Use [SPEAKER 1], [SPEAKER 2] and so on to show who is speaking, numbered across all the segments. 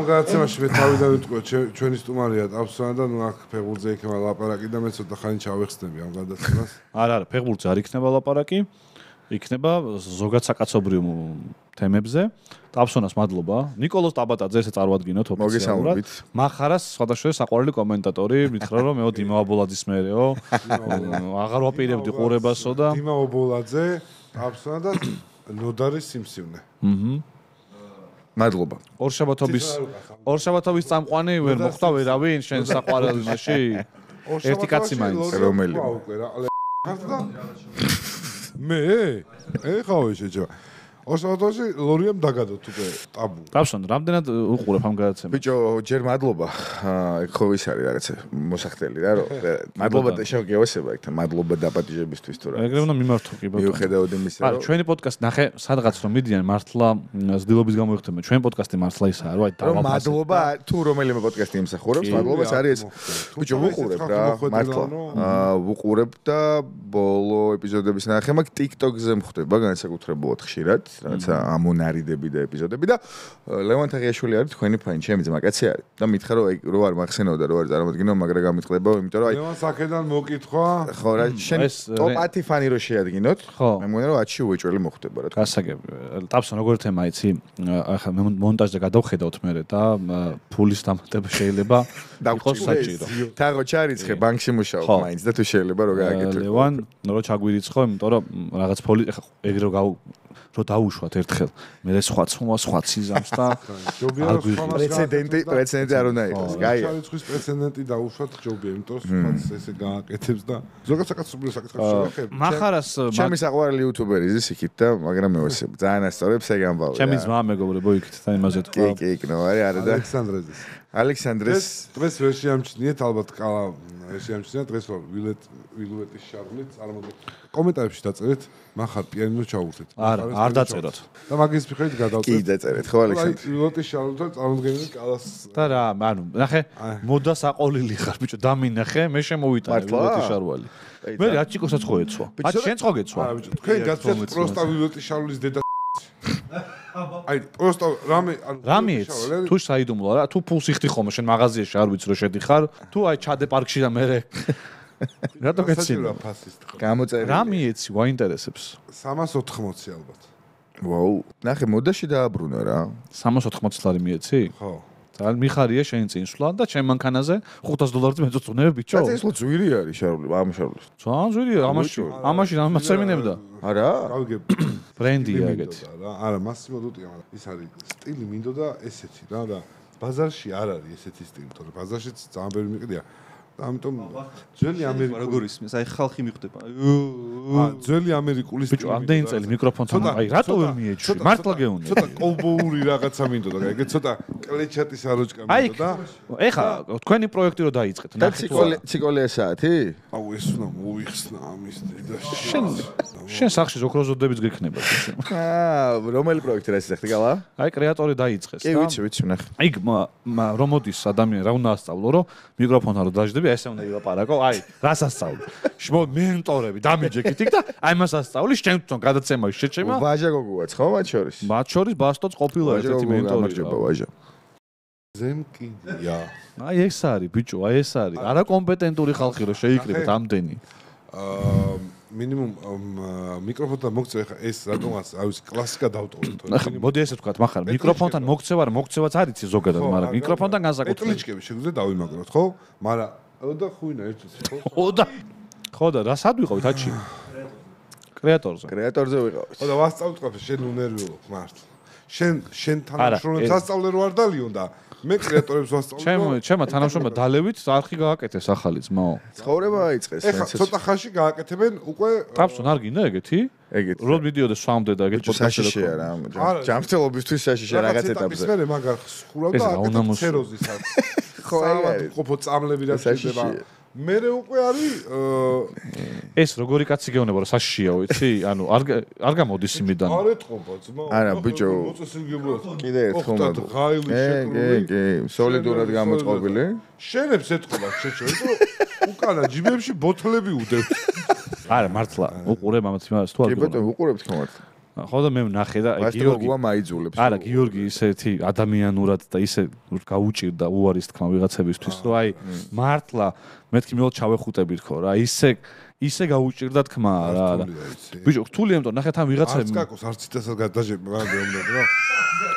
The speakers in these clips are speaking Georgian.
[SPEAKER 1] ამ გადაცემაში მე თავიდან ვიტყვი ჩვენი სტუმარია ტავსონა და ნუ აქ ფეხბურთზე იქნება ლაპარაკი და მე ცოტა ხანი ჩავეხსნები ამ გადაცემას.
[SPEAKER 2] არა, ფეხბურთზე არ იქნება ლაპარაკი. იქნება ზოგად საკაცობრიო თემებზე. ტავსონას მადლობა. ნიკოლოზ ტაბატაძე ესე წარვადგინოთ ოფიციალურად. მახარას სხვადასხვა საყვარელი კომენტატორი, მითხრა რომ მეო დიმა ობოლაძის მერეო. აღარ ვაპირებდი ყურებასო და
[SPEAKER 1] დიმა ობოლაძე, ტავსონა და ნოდარის სიმსივნე.
[SPEAKER 3] მადლობა.
[SPEAKER 2] ორშაბათობის წამყვანი ვერ მოხდა ვერავინ შენ საყვარელ მასში? ერთი კაცი მაინც
[SPEAKER 3] რომელი?
[SPEAKER 1] მე? ეხავე შეჭა. ორშაბათში ლორიამ დაგადოთ უკვე ტაბუ.
[SPEAKER 2] ტავსონ, რამდენად უყურებ ამ გადაცემას?
[SPEAKER 3] ბიჭო, ჯერ მადლობა. ხო ის არის რაღაცა მოსახდელი რა რომ მადლობა და შევგეოსება იქთან. მადლობა დაპატიჟებისთვის თუ რა.
[SPEAKER 2] ეგრე უნდა მიმართო კი ბატონო.
[SPEAKER 3] მიუხედავად იმისა რომ
[SPEAKER 2] არა, ჩვენი პოდკასტი ნახე, სადღაც რომ მიდიან მართლა ზდილობის გამო იხდები. ჩვენი პოდკასტი მართლა ისაა, რომ აი
[SPEAKER 3] რომ მადლობა თუ რომელიმე პოდკასტი იმსახურებს, მადლობას არის ეს. ბიჭო, ვუყურებ რა, მართლა. ვუყურებ და ბოლო ეპიზოდების ნახე მაგ TikTok-ზე მხვდება განსაკუთრებულად ხშირად. რაღაცა ამონარიდები და ეპიზოდები და ლევან თაღიაშვილი არის თქვენი ფანი, ჩემი ძმა კაცი არის და მითხრა რომ არ მახსენებდა რომ არ წარმოგიდგენო, მაგრამ გამიტყდება, იმიტომ რომ აი
[SPEAKER 1] ლევანს აქედან მოკითხვა.
[SPEAKER 3] ხო რა, შენ ტოპ 10 ფანი რო შეადგინოთ, მე მგონია რომ 10-ში უეჭველი მოხდება რა.
[SPEAKER 2] გასაგები. ტავსონ როგორ თემა იცი? ახლა მე მონტაჟზე გადავხედავთ მე და ფულის დამატება შეიძლება იყოს საჭირო.
[SPEAKER 3] თაღო ჩარიცხე, ბანკში მუშაობ მაინც და თუ შეიძლება რო გააკეთო.
[SPEAKER 2] ლევან, რო ჩაგვირიცხო, იმიტომ რომ რაღაც ფული ეგრე რო დაუშვათ ერთხელ მე სხვა ციზამს და
[SPEAKER 3] პრეცედენტი არ უნდა იყოს. გაია.
[SPEAKER 1] ჩარიცხვის პრეცედენტი დაუშვათ ჯობია, იმიტომ რომ ესე გააკეთებს და ზოგადად საკაცობრიო საკითხებს შევეხებ.
[SPEAKER 2] მახარას
[SPEAKER 3] ჩემი საყვარელი იუთუბერი ზის იქით და მაგრამ მე ვასებ ძალიან ასწორებს ეგ ამბავი.
[SPEAKER 2] ჩემი ძმა მეგობრებო იქით და იმაზე თქვა.
[SPEAKER 3] კი, არა და ალექსანდრეს
[SPEAKER 1] დღეს ვერ შეამჩნიეთ ალბათ ყალა ვერ შეამჩნიეთ დღეს რომ ვილუეტის შარლი წარმოგვიდგეთ. კომენტარებში დაწერეთ მახარ პიანინო ჩაურთეთ.
[SPEAKER 2] არ დაწეროთ.
[SPEAKER 1] და მაგის მიხედვით გადავწერეთ.
[SPEAKER 3] კი დაწერეთ ხო ალექსანდრე.
[SPEAKER 1] ვილუეტის შარლთან წარმოგვიდგენილი ყალას
[SPEAKER 2] და რა, ანუ ნახე მოდა საყოლილი ხარ ბიჭო, დამინახე, მე შემოვიტანე ვილუეტის შარვალი. მე რაჭიკოსაც ხო ეცვა. ბიჭო, შენ ხო გეცვა?
[SPEAKER 1] არა ბიჭო, თქვენ გაცეთ პროსტა ვილუეტის შარლის დედა აი პროსტა
[SPEAKER 2] რამე ეც თუ საიდუმლო რა, თუ ფულს იხდი ხოლმე შენ მაღაზიაში არ ვიცი რომ შედიხარ, თუ აი ჩადე პარკში და მე რატო გეცინა?
[SPEAKER 3] გამოწერე.
[SPEAKER 2] რა მიეცი, ვაინტერესებს?
[SPEAKER 1] 380 ალბათ.
[SPEAKER 3] ვაუ, ნახე მოდაში დააბრუნა რა.
[SPEAKER 2] 380 ლარი მიეცი?
[SPEAKER 1] ხო.
[SPEAKER 2] ძალიან მიხარია შენ წინსვლა და ჩემ მანქანაზე $500 მეწუწუნებ ბიჭო.
[SPEAKER 3] და ეს ძვირი არის შარული, ამ შარული.
[SPEAKER 2] ძალიან ძვირია, ამაში რამაც შემინებდა.
[SPEAKER 3] არა?
[SPEAKER 1] გავიგებ.
[SPEAKER 2] ბრენდია ეგეთი.
[SPEAKER 1] არა, მასიმო დუტია, მაგრამ ის არის სტილი მინდოდა ესეთი რა და ბაზარში არ არის ესეთი სტილი, თორე ბაზარშიც ძალიან ბევრი მიყიდია. ამიტომ ძველი ამერიკული
[SPEAKER 4] როგორ ისმის, აი ხალხი მიხვდება.
[SPEAKER 1] ძველი ამერიკული
[SPEAKER 2] ბიჭო, ამდენი წელი მიკროფონთან აი რატო ვერ მიეჩვი? მართლა გეუნე.
[SPEAKER 1] ცოტა კოვბოური რაღაცა მინდოდა, ეგ ცოტა კლეჩატის აროჭკა მინდოდა.
[SPEAKER 2] აი, ეხა თქვენი პროექტი რო დაიწყეთ,
[SPEAKER 3] ნახეთ. ციკოლია საათი?
[SPEAKER 1] აუ ეს უნდა მოიხსნა ამის დედაში.
[SPEAKER 2] შენ სახში ზოქროზოდებიც გექნება ბიჭო.
[SPEAKER 3] რომელი პროექტი რა ისახდი გალა?
[SPEAKER 2] აი, კრეატორი დაიწყეს და
[SPEAKER 3] კი, ვიცი, ნახე.
[SPEAKER 2] აი, რომ მოდის ადამიანი რა უნდა ასწავლო, რომ მიკროფონთან რო დაждები, ესე უნდა ილაპარაკო, აი, რას ასწავლო? მენტორები დამიჯექით იქ და აი მას ასწავლი, შენ თვითონ გადაცემაში შეჩემა.
[SPEAKER 3] ვაჟა გოგოაც ხო მათ შორის?
[SPEAKER 2] მათ შორის ბასტოც ყოფილა ერთ-ერთი მენტორი.
[SPEAKER 3] გამარჯობა ვაჟა.
[SPEAKER 1] ზემკიდია.
[SPEAKER 2] აი ეს არის ბიჭო, აი ეს არის. არაკომპეტენტური ხალხი რო შეიკრიბეთ ამდენი.
[SPEAKER 1] მინიმუმ მიკროფონთან მოქცევა ხა ეს რატომაც აი ეს კლასიკა დავტოვეთ.
[SPEAKER 2] მოდი ესე ვთქვათ, მახარ მიკროფონთან მოქცევაც არიც ზოგადად, მაგრამ მიკროფონთან განსაკუთრებით.
[SPEAKER 1] პეტრიჩკები შეგვიძლია დავიმაგროთ, ხო? მაგრამ და ხუინა ერთის
[SPEAKER 2] ხო? ხო და რა სად ვიყავით აჩი? კრეატორზე
[SPEAKER 3] ვიყავით.
[SPEAKER 1] ხო და ვასწავლეთ ყოფილი, შენ უნერვიულობ მართლა. შენ თანამშრომლებს ასწავლე რო არ დალიონ და მე კრეატორებს ვასწავლე.
[SPEAKER 2] ჩემმა თანამშრომლმა დალევით არხი გააკეთეს ახალი ძმაო.
[SPEAKER 3] ცხოვრება აიწყეს.
[SPEAKER 1] ეხლა ცოტა ხანში გააკეთებენ უკვე
[SPEAKER 2] ტავსონ არ გინდა ეგეთი?
[SPEAKER 3] ეგეთი.
[SPEAKER 2] რო მიდიოდეს სვამდე და ეგეთი
[SPEAKER 3] პოდკასტია რა. ჯანმრთელობისთვის საშიშია რაღაც ეტაპზე.
[SPEAKER 1] მე მაგარ ხურავ და აკეთებ ცეროზის არის.
[SPEAKER 3] ხო აი
[SPEAKER 1] ყოფო წამლები რა შეიძლება. მე უკვე არის
[SPEAKER 2] ეს როგორი კაცი გეუბნება რომ საშიშია ვიცი? ანუ არ გამოდის იმიდან.
[SPEAKER 1] არ ეთყობა ძმა.
[SPEAKER 3] არა ბიჭო.
[SPEAKER 1] მოწესრიგებლად.
[SPEAKER 3] კიდე ერთხელ მოდი.
[SPEAKER 1] ღაილი შეკრული.
[SPEAKER 3] კი, სოლიდურად გამოწყობილი.
[SPEAKER 1] შენებს ეთყობა შეჭო. უკანა ჯიბებში ბოთლები უდევთ.
[SPEAKER 2] არა მართლა უყურებ ამათ იმას თუ არ
[SPEAKER 3] კი ბატონო უყურებთ ხომ მართლა.
[SPEAKER 2] ხო და მე ვნახე და
[SPEAKER 3] გიორგი მაიძულებს.
[SPEAKER 2] არა, გიორგი ისეთი ადამიანურად და ისე გაუჭირდა უარის თქმა ვიღაცებისთვის, რომ აი მართლა მეთქი მეულ ჩავეხუტებით ხო რა, ისე გაუჭირდა თქმა რა. ბიჭო, რთული ამიტომ ნახეთ ამ ვიღაცები.
[SPEAKER 1] არც კაკოს არც ციტასაც გადაჟებ, მაგრამ მეუბნები რა.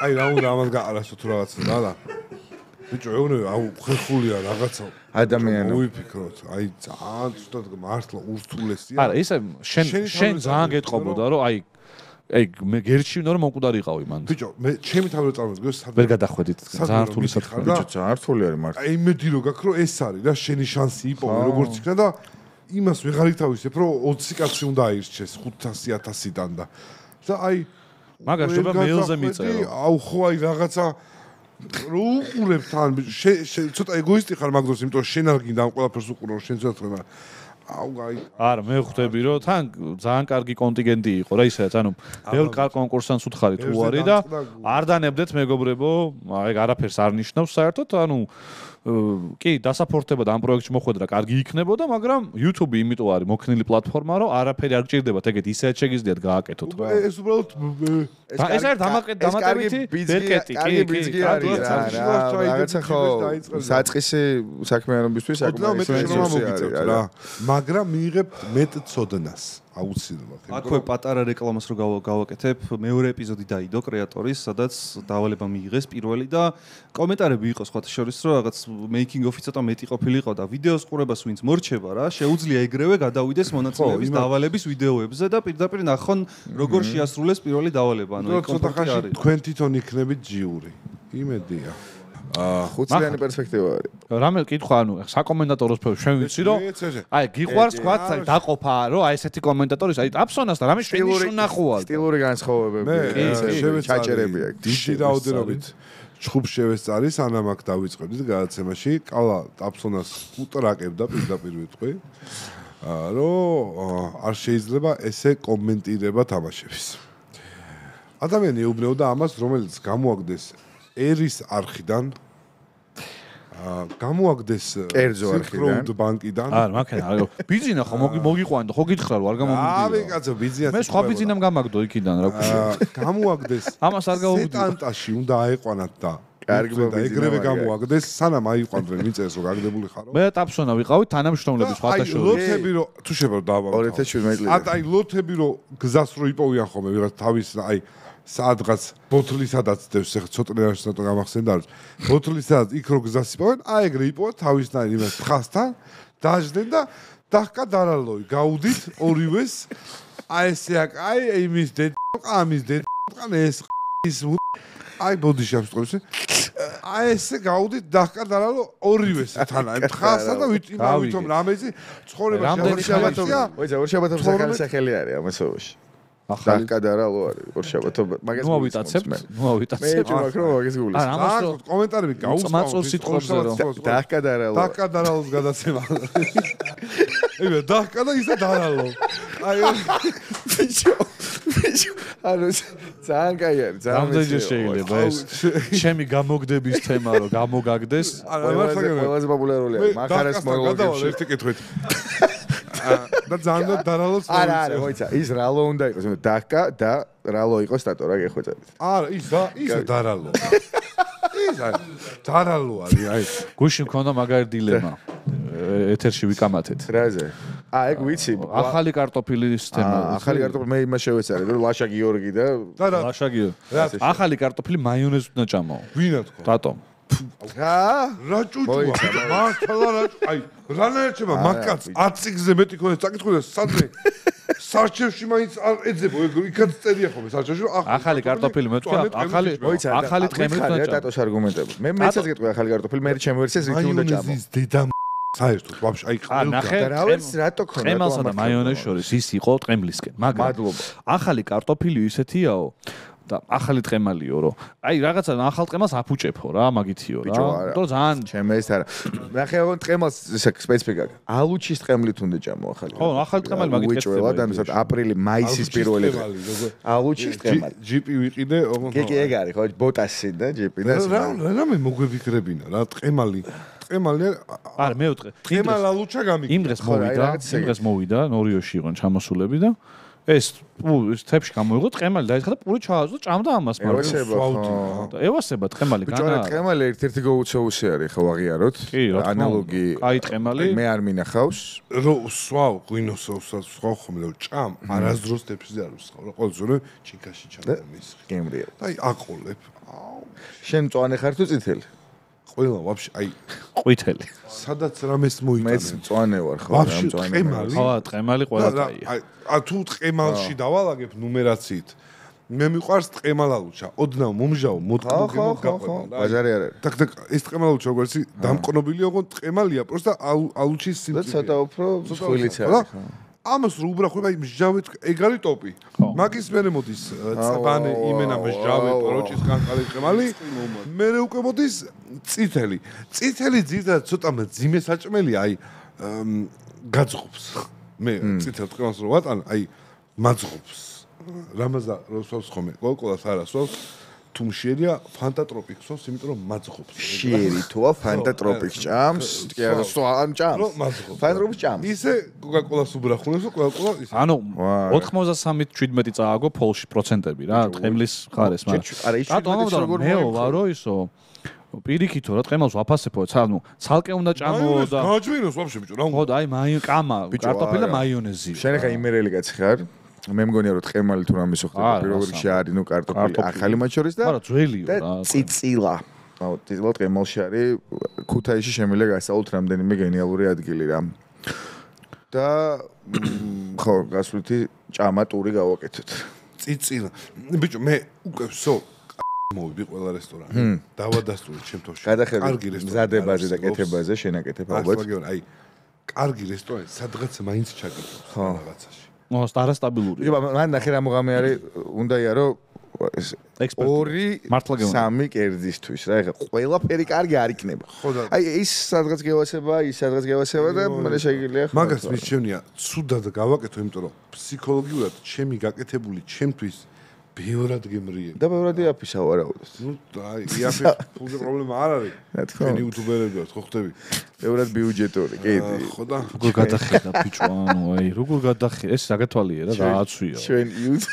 [SPEAKER 1] აი რა უნდა ამას გაარასო თუ რაღაცა რა. ბიჭო, ეუბნები, აუ ხეხულია რაღაცა.
[SPEAKER 3] ადამიანი.
[SPEAKER 1] უიფიქროთ, აი ძალიან ცუდად მართლა ურთულესია.
[SPEAKER 2] არა, ისე შენ ძალიან გეტყობოდა, რომ აი მე გერჩივნა რომ მომკვდარიყავი მანდ.
[SPEAKER 1] ბიჭო, მე ჩემი თავი რო წარმოვიდგინე,
[SPEAKER 2] ვერ გადახვედით. ძალიან რთული საქმე.
[SPEAKER 3] ბიჭო, ძალიან რთული არის მართლა.
[SPEAKER 1] აი იმედი რო გაქვს, რომ ეს არის რა, შენი შანსი იპოვე როგორც იქნა და იმას ვეღარ ითავისებ, რომ 20 კაცი უნდა აირჩეს 500-1000-დან და აი
[SPEAKER 2] მაგას შობა მეილზე მიწერო.
[SPEAKER 1] აუ ხო აი რაღაცა რო უყურებ თან ცოტა ეგოისტი ხარ მაგ დროს, იმიტომ რომ შენ არ გინდა ამ ყველაფერს უყურო, შენ ცოტა ხარ, მაგრამ აუ აი
[SPEAKER 2] არა მე ხვდები რომ თან ძალიან კარგი კონტინგენტი იყო რა ისედაც ანუ ბევრ კონკურსანტს უთხარი თუ არის და არ დანებდეთ მეგობრებო აი არაფერს არ ნიშნავს საერთოდ ანუ კი დასაფორტება და ამ პროექტში მოხვედრა კარგი იქნებოდა მაგრამ YouTube იმიტომ არის მოქნილი პლატფორმა რომ არაფერი არ გჭირდებათ ეგეთ ისეც შეგიძლიათ გააკეთოთ რა
[SPEAKER 1] ეს უბრალოდ
[SPEAKER 2] ეს არის დამატებითი ბერკეტი კი
[SPEAKER 3] რაღაცა ხო საწყისი საქმიანობისთვის
[SPEAKER 1] აკმაყოფილებს რა მაგრამ მიიღებ მეტ ცოდნას აუცილებლად.
[SPEAKER 4] აქვე პატარა რეკლამას რო გავაკეთებ, მეორე ეპიზოდი დაიდო კრეატორის, სადაც დავალება მიიღეს პირველი და კომენტარები იყო სხვათა შორის, რომ რაღაც making of-ი ცოტა მეტი ყოფილიყო და ვიდეოს ყურებას ვინც მორჩება რა, შეუძლია ეგრევე გადავიდეს მონაწილეების დავალების ვიდეოებზე და პირდაპირ ნახონ როგორ შეასრულეს პირველი დავალება. ანუ ეგ კომფორტი არის.
[SPEAKER 1] თქვენ თვითონ იქნებით ჯიური. იმედია.
[SPEAKER 3] ხუთწლიანი პერსპექტივა არის.
[SPEAKER 2] რამე კითხვა, ანუ საკომენტატოროს ჩვენ ვიცი რომ აი გიყვარს თქვა დაყოფა რომ აი ესეთი კომენტატორის აი აფსონას და რამე შენი ნახოა.
[SPEAKER 3] სტილური განსხვავებები, ჩაჭერები აქვს.
[SPEAKER 1] დიდი რაოდენობით ჩხუბ შევესწარი სანამ აქ დავიწყებდით გადაცემაში. კალა აფსონას უტრაკებდა პირდაპირ ვიტყვი. რომ არ შეიძლება ესე კომენტირება თამაშების. ადამიანი ეუბნეოდა ამას, რომელიც გამოაგდეს ერის არხიდან გამოაგდეს
[SPEAKER 3] კერძო არხიდან
[SPEAKER 1] ბანკიდან
[SPEAKER 2] არა მაქენა ბიზინა ხო მოგიყვანდა ხო გითხრა რომ არ გამომიდიო
[SPEAKER 1] აი კაცო ბიზინა
[SPEAKER 2] მე სხვა ბიზინამ გამაგდო იქიდან რა
[SPEAKER 1] გამოაგდეს
[SPEAKER 2] ამას არ გამომიდიო
[SPEAKER 1] სეტანტაში უნდა აეყვანათ და
[SPEAKER 3] კარგი ბიზინა
[SPEAKER 1] ეგრევე გამოაგდეს სანამ აიყვანდნენ მიწეს რომ გაგდებული ხარო
[SPEAKER 2] მე ტაფსონა ვიყავით თანამშრომლები სხვათა შორის
[SPEAKER 1] ლოთები რომ თუ შეფერ დავა
[SPEAKER 3] 2017 წელი
[SPEAKER 1] აი ლოთები რომ გზას რო იპოვიან ხოლმე ვიღაც თავის აი სადღაც ბოთლისადაც დევს ახლა ცოტა რაშნატო გამახსენდა არის ბოთლისადაც იქ რო გზას იპოვენ აი ეგრე იპოვა თავისნაირ იმას ხასთან დაждენ და დახკა დარალოი გაუდით ორივეს აი ესე აქ აი იმის ამის ეს აი ბოდიშაპს ყურს აი ესე გაუდით დახკა დარალო ორივეს თან აი ხასთან და ვითომ რამეზე ცხოვრება
[SPEAKER 3] ორშაბათობს სახელი არის ამასობაში დაკადარალო არის ორშაბათობა მაგას
[SPEAKER 2] მოვიტაცებთ
[SPEAKER 3] მე ჯობაქ რომ მაგას გულისხმობ
[SPEAKER 2] არა ამას
[SPEAKER 1] კომენტარები
[SPEAKER 2] გაუწმაწურ სიტყვებზე რომ
[SPEAKER 3] დაკადარალოს
[SPEAKER 1] გადაცემა ებია დაკადა ისა დარალო აი
[SPEAKER 3] ბიჭო ანუ ძალიან კაი არის ძალიან
[SPEAKER 2] რამდენჯერ შეიძლება ეს ჩემი გამოგდების თემა რომ გამოგაგდეს
[SPEAKER 3] ყველაზე პოპულარული არის მახარეს მონოლოგებში
[SPEAKER 1] ერთი კითხვით და ძალიან დარალოს
[SPEAKER 3] არა არა მოიცა ის რალო უნდა იყოს დაკა და რალო იყოს სტატო რა გეხვეწებით
[SPEAKER 1] არა ისა დარალო ისა დარალო არის აი
[SPEAKER 2] გუში მქონდა მაგარი დილემა ეთერში ვიკამათეთ
[SPEAKER 3] რაზე ეგ ვიცი
[SPEAKER 2] ახალი კარტოფილის თემა
[SPEAKER 3] ახალი კარტოფილი მე იმას შევეცარი რომ ლაშა გიორგი და
[SPEAKER 2] ლაშა გიორგი ახალი კარტოფილი მაიონეზით უნდა ჭამაო
[SPEAKER 1] ვინა თქო
[SPEAKER 2] რატომ
[SPEAKER 1] რა ჭუჭუა მართლა რა აი რანაირჩება მაგკაც 10 წიგზე მეტი ქონდეს წაკითხული სადმე სარჩევში მაინც არ ეძებო ეგ იქაც წერია ხოლმე სარჩევში
[SPEAKER 2] ახალი კარტოფილი მე თქვა ახალი ტყემით უნდა ჭამ
[SPEAKER 3] დატოს არგუმენტები მე მეცაც გეტყვი ახალი კარტოფილი მე ჩემი ვერსიას რითი უნდა ჭამო
[SPEAKER 1] მაიონეზის დედა საერთოდ ვაფშე აი
[SPEAKER 3] ყელს რატო ქონდა
[SPEAKER 2] ყემალსა და მაიონეზ შორის ის იყო ტყემლისკენ მაგრამ ახალი კარტოფილი ისეთიაო და ახალი ტყემალიო რომ აი რაღაცა ახალ ტყემალს აფუჭეფო რა მაგითიო რა იმიტომ ძალიან
[SPEAKER 3] ჩემ ეს არა ნახე აღონ ტყემალს სპეციფიკა ალუჩის ტყემლით უნდა ჭამო ახალი
[SPEAKER 2] ხო ახალი ტყემალი მაგით
[SPEAKER 3] უჭველად ანუ საერთოდ აპრილი მაისის პირველი ალუჩის ტყემალი
[SPEAKER 1] ჯიპი ვიყიდე
[SPEAKER 3] კი ეგ არის ხო ბოტასი და ჯიპი და
[SPEAKER 1] რა მე მოგვიფიქრებინა რა ტყემალი
[SPEAKER 2] არა მე ვიტყვი
[SPEAKER 1] ტყემალ ალუჩა გამიგდა
[SPEAKER 2] იმ დღეს მოვიდა ნორიოში იყვნენ ჩამოსულები და ეს თებში გამოიღო ტყემალი დაიწყა და პური ჩააზო ჭამდა ამას ევასება ტყემალი განა
[SPEAKER 3] ტყემალი ერთ-ერთი გაუცეუსი არის ხო აღიაროთ ანალოგი
[SPEAKER 2] აი ტყემალი
[SPEAKER 3] მე არ მინახავს
[SPEAKER 1] რომ სვავ ღვინოსოვსაც სხვა ხომ ჭამ არასდროს თებში არ ვსხავ რა ყოველდღე ჩინკაში ჩამომის
[SPEAKER 3] გემრია
[SPEAKER 1] აი აყოლებ
[SPEAKER 3] შენ მწვანე ხარ თუ წითელი
[SPEAKER 1] ყველა ვაფშე აი
[SPEAKER 2] ყვითელი
[SPEAKER 1] სადაც რამეს მოიტანე
[SPEAKER 3] მეც მწვანე ვარ ხო რა მწვანე
[SPEAKER 2] ხო ტყემალი ყველა კაია
[SPEAKER 1] თუ ტყემალში დავალაგებ ნუმერაციით მე მიყვარს ტყემალალუჩა ოდნავ მომჟავ მოტკნო გაყვება
[SPEAKER 3] ბაზარი არ არის
[SPEAKER 1] და ეს ტყემალუჩა როგორც დამკნობილია ოღონდ ტყემალია პროსტა ალუჩის სიმწიფე
[SPEAKER 3] და ცოტა უფრო ხვილიც არის ხო
[SPEAKER 1] ამას რო უბრახებ აი მსჯავეთ ეგ არის ტოპი მაგის მერე მოდის წაბანე იმენა მსჯავე პროჭის განყალი ტყემალი მერე უკვე მოდის წითელი ძირთად ცოტა მძიმე საჭმელია აი გაძღობს მე წითელ ტყემალს რო ვატან აი მაძღობს რამაზა როსავს ხომე კოკოლას არასვავს თუ მშიერია ფანტატროპიქსოს იმიტომ რომ მაძღობს
[SPEAKER 3] შიერი თუა ფანტატროპიქს ჭამს კი არა სულ ამ ჭამს ფანტატროპიქს ჭამს
[SPEAKER 1] ისე კოკაკოლას უბრახულებს კოკაკოლა ისე
[SPEAKER 2] ანუ 93-17 წააგო ფოლში პროცენტები რა ტყემლის ხარეს მაგრამ მეო ვარო ისო პირიქითო რა ტყემალს ვაფასებო ანუ ცალკე უნდა ჭამო და
[SPEAKER 1] გააჭვინოს ვაფშე ბიჭო რა
[SPEAKER 2] ხო და აი კამა კარტოფილი და მაიონეზი
[SPEAKER 3] შენ ხა იმერელი კაცი ხარ მე მგონია რომ ტყემალი თუ რამე ხდება პირველ რიგში არის ნუ კარტოფილი ახალი მათ შორის და
[SPEAKER 2] მაგრამ ძველიო რა
[SPEAKER 3] წიცილა აუ წიცილა ტყემალში არის ქუთაისში შემიძლია გასაუბროთ რამდენიმე გენიალური ადგილი რა და ხო გასვლითი ჭამა ტური გავაკეთოთ
[SPEAKER 1] წიცილა ბიჭო მე უკვე ვსო მოვიდი ყველა რესტორანი დავადასტურე ჩემთვაში
[SPEAKER 3] კარგი რესტორანი მზადებაზე და კეთებაზე შენაკეთებ ალბათ
[SPEAKER 1] აი კარგი რესტორანი სადღაც მაინც ჩაკეთებს რაღაცაში
[SPEAKER 2] სტაბილური.
[SPEAKER 3] მან ნახე რა მოგამე არის უნდა იარო ორი სამი კერძისთვის რა ეხა ყველაფერი კარგი არ იქნება. აი ის სადღაც გევასება, ის სადღაც გევასება და მე შეგიძლია ხო.
[SPEAKER 1] მაგას მისჩენია ცუდად გავაკეთო, იმიტომ რომ ფსიქოლოგიურად ჩემი გაკეთებული ჩემთვის ბევრად გემრიე.
[SPEAKER 3] და ბევრად იაფისა ვარაუდოს.
[SPEAKER 1] ნუ აი იაფის ფულზე პრობლემა არ არის. თქვენი იუთუბერები ვართ, ხო ხტები?
[SPEAKER 3] ბევრად ბიუჯეტური, კი.
[SPEAKER 1] ხო და
[SPEAKER 2] როგორ გადახედა ბიჭო, ანუ აი როგორ გადახედა, ეს საკეთვალია რა, დააცვია.
[SPEAKER 3] ჩვენ იუთ.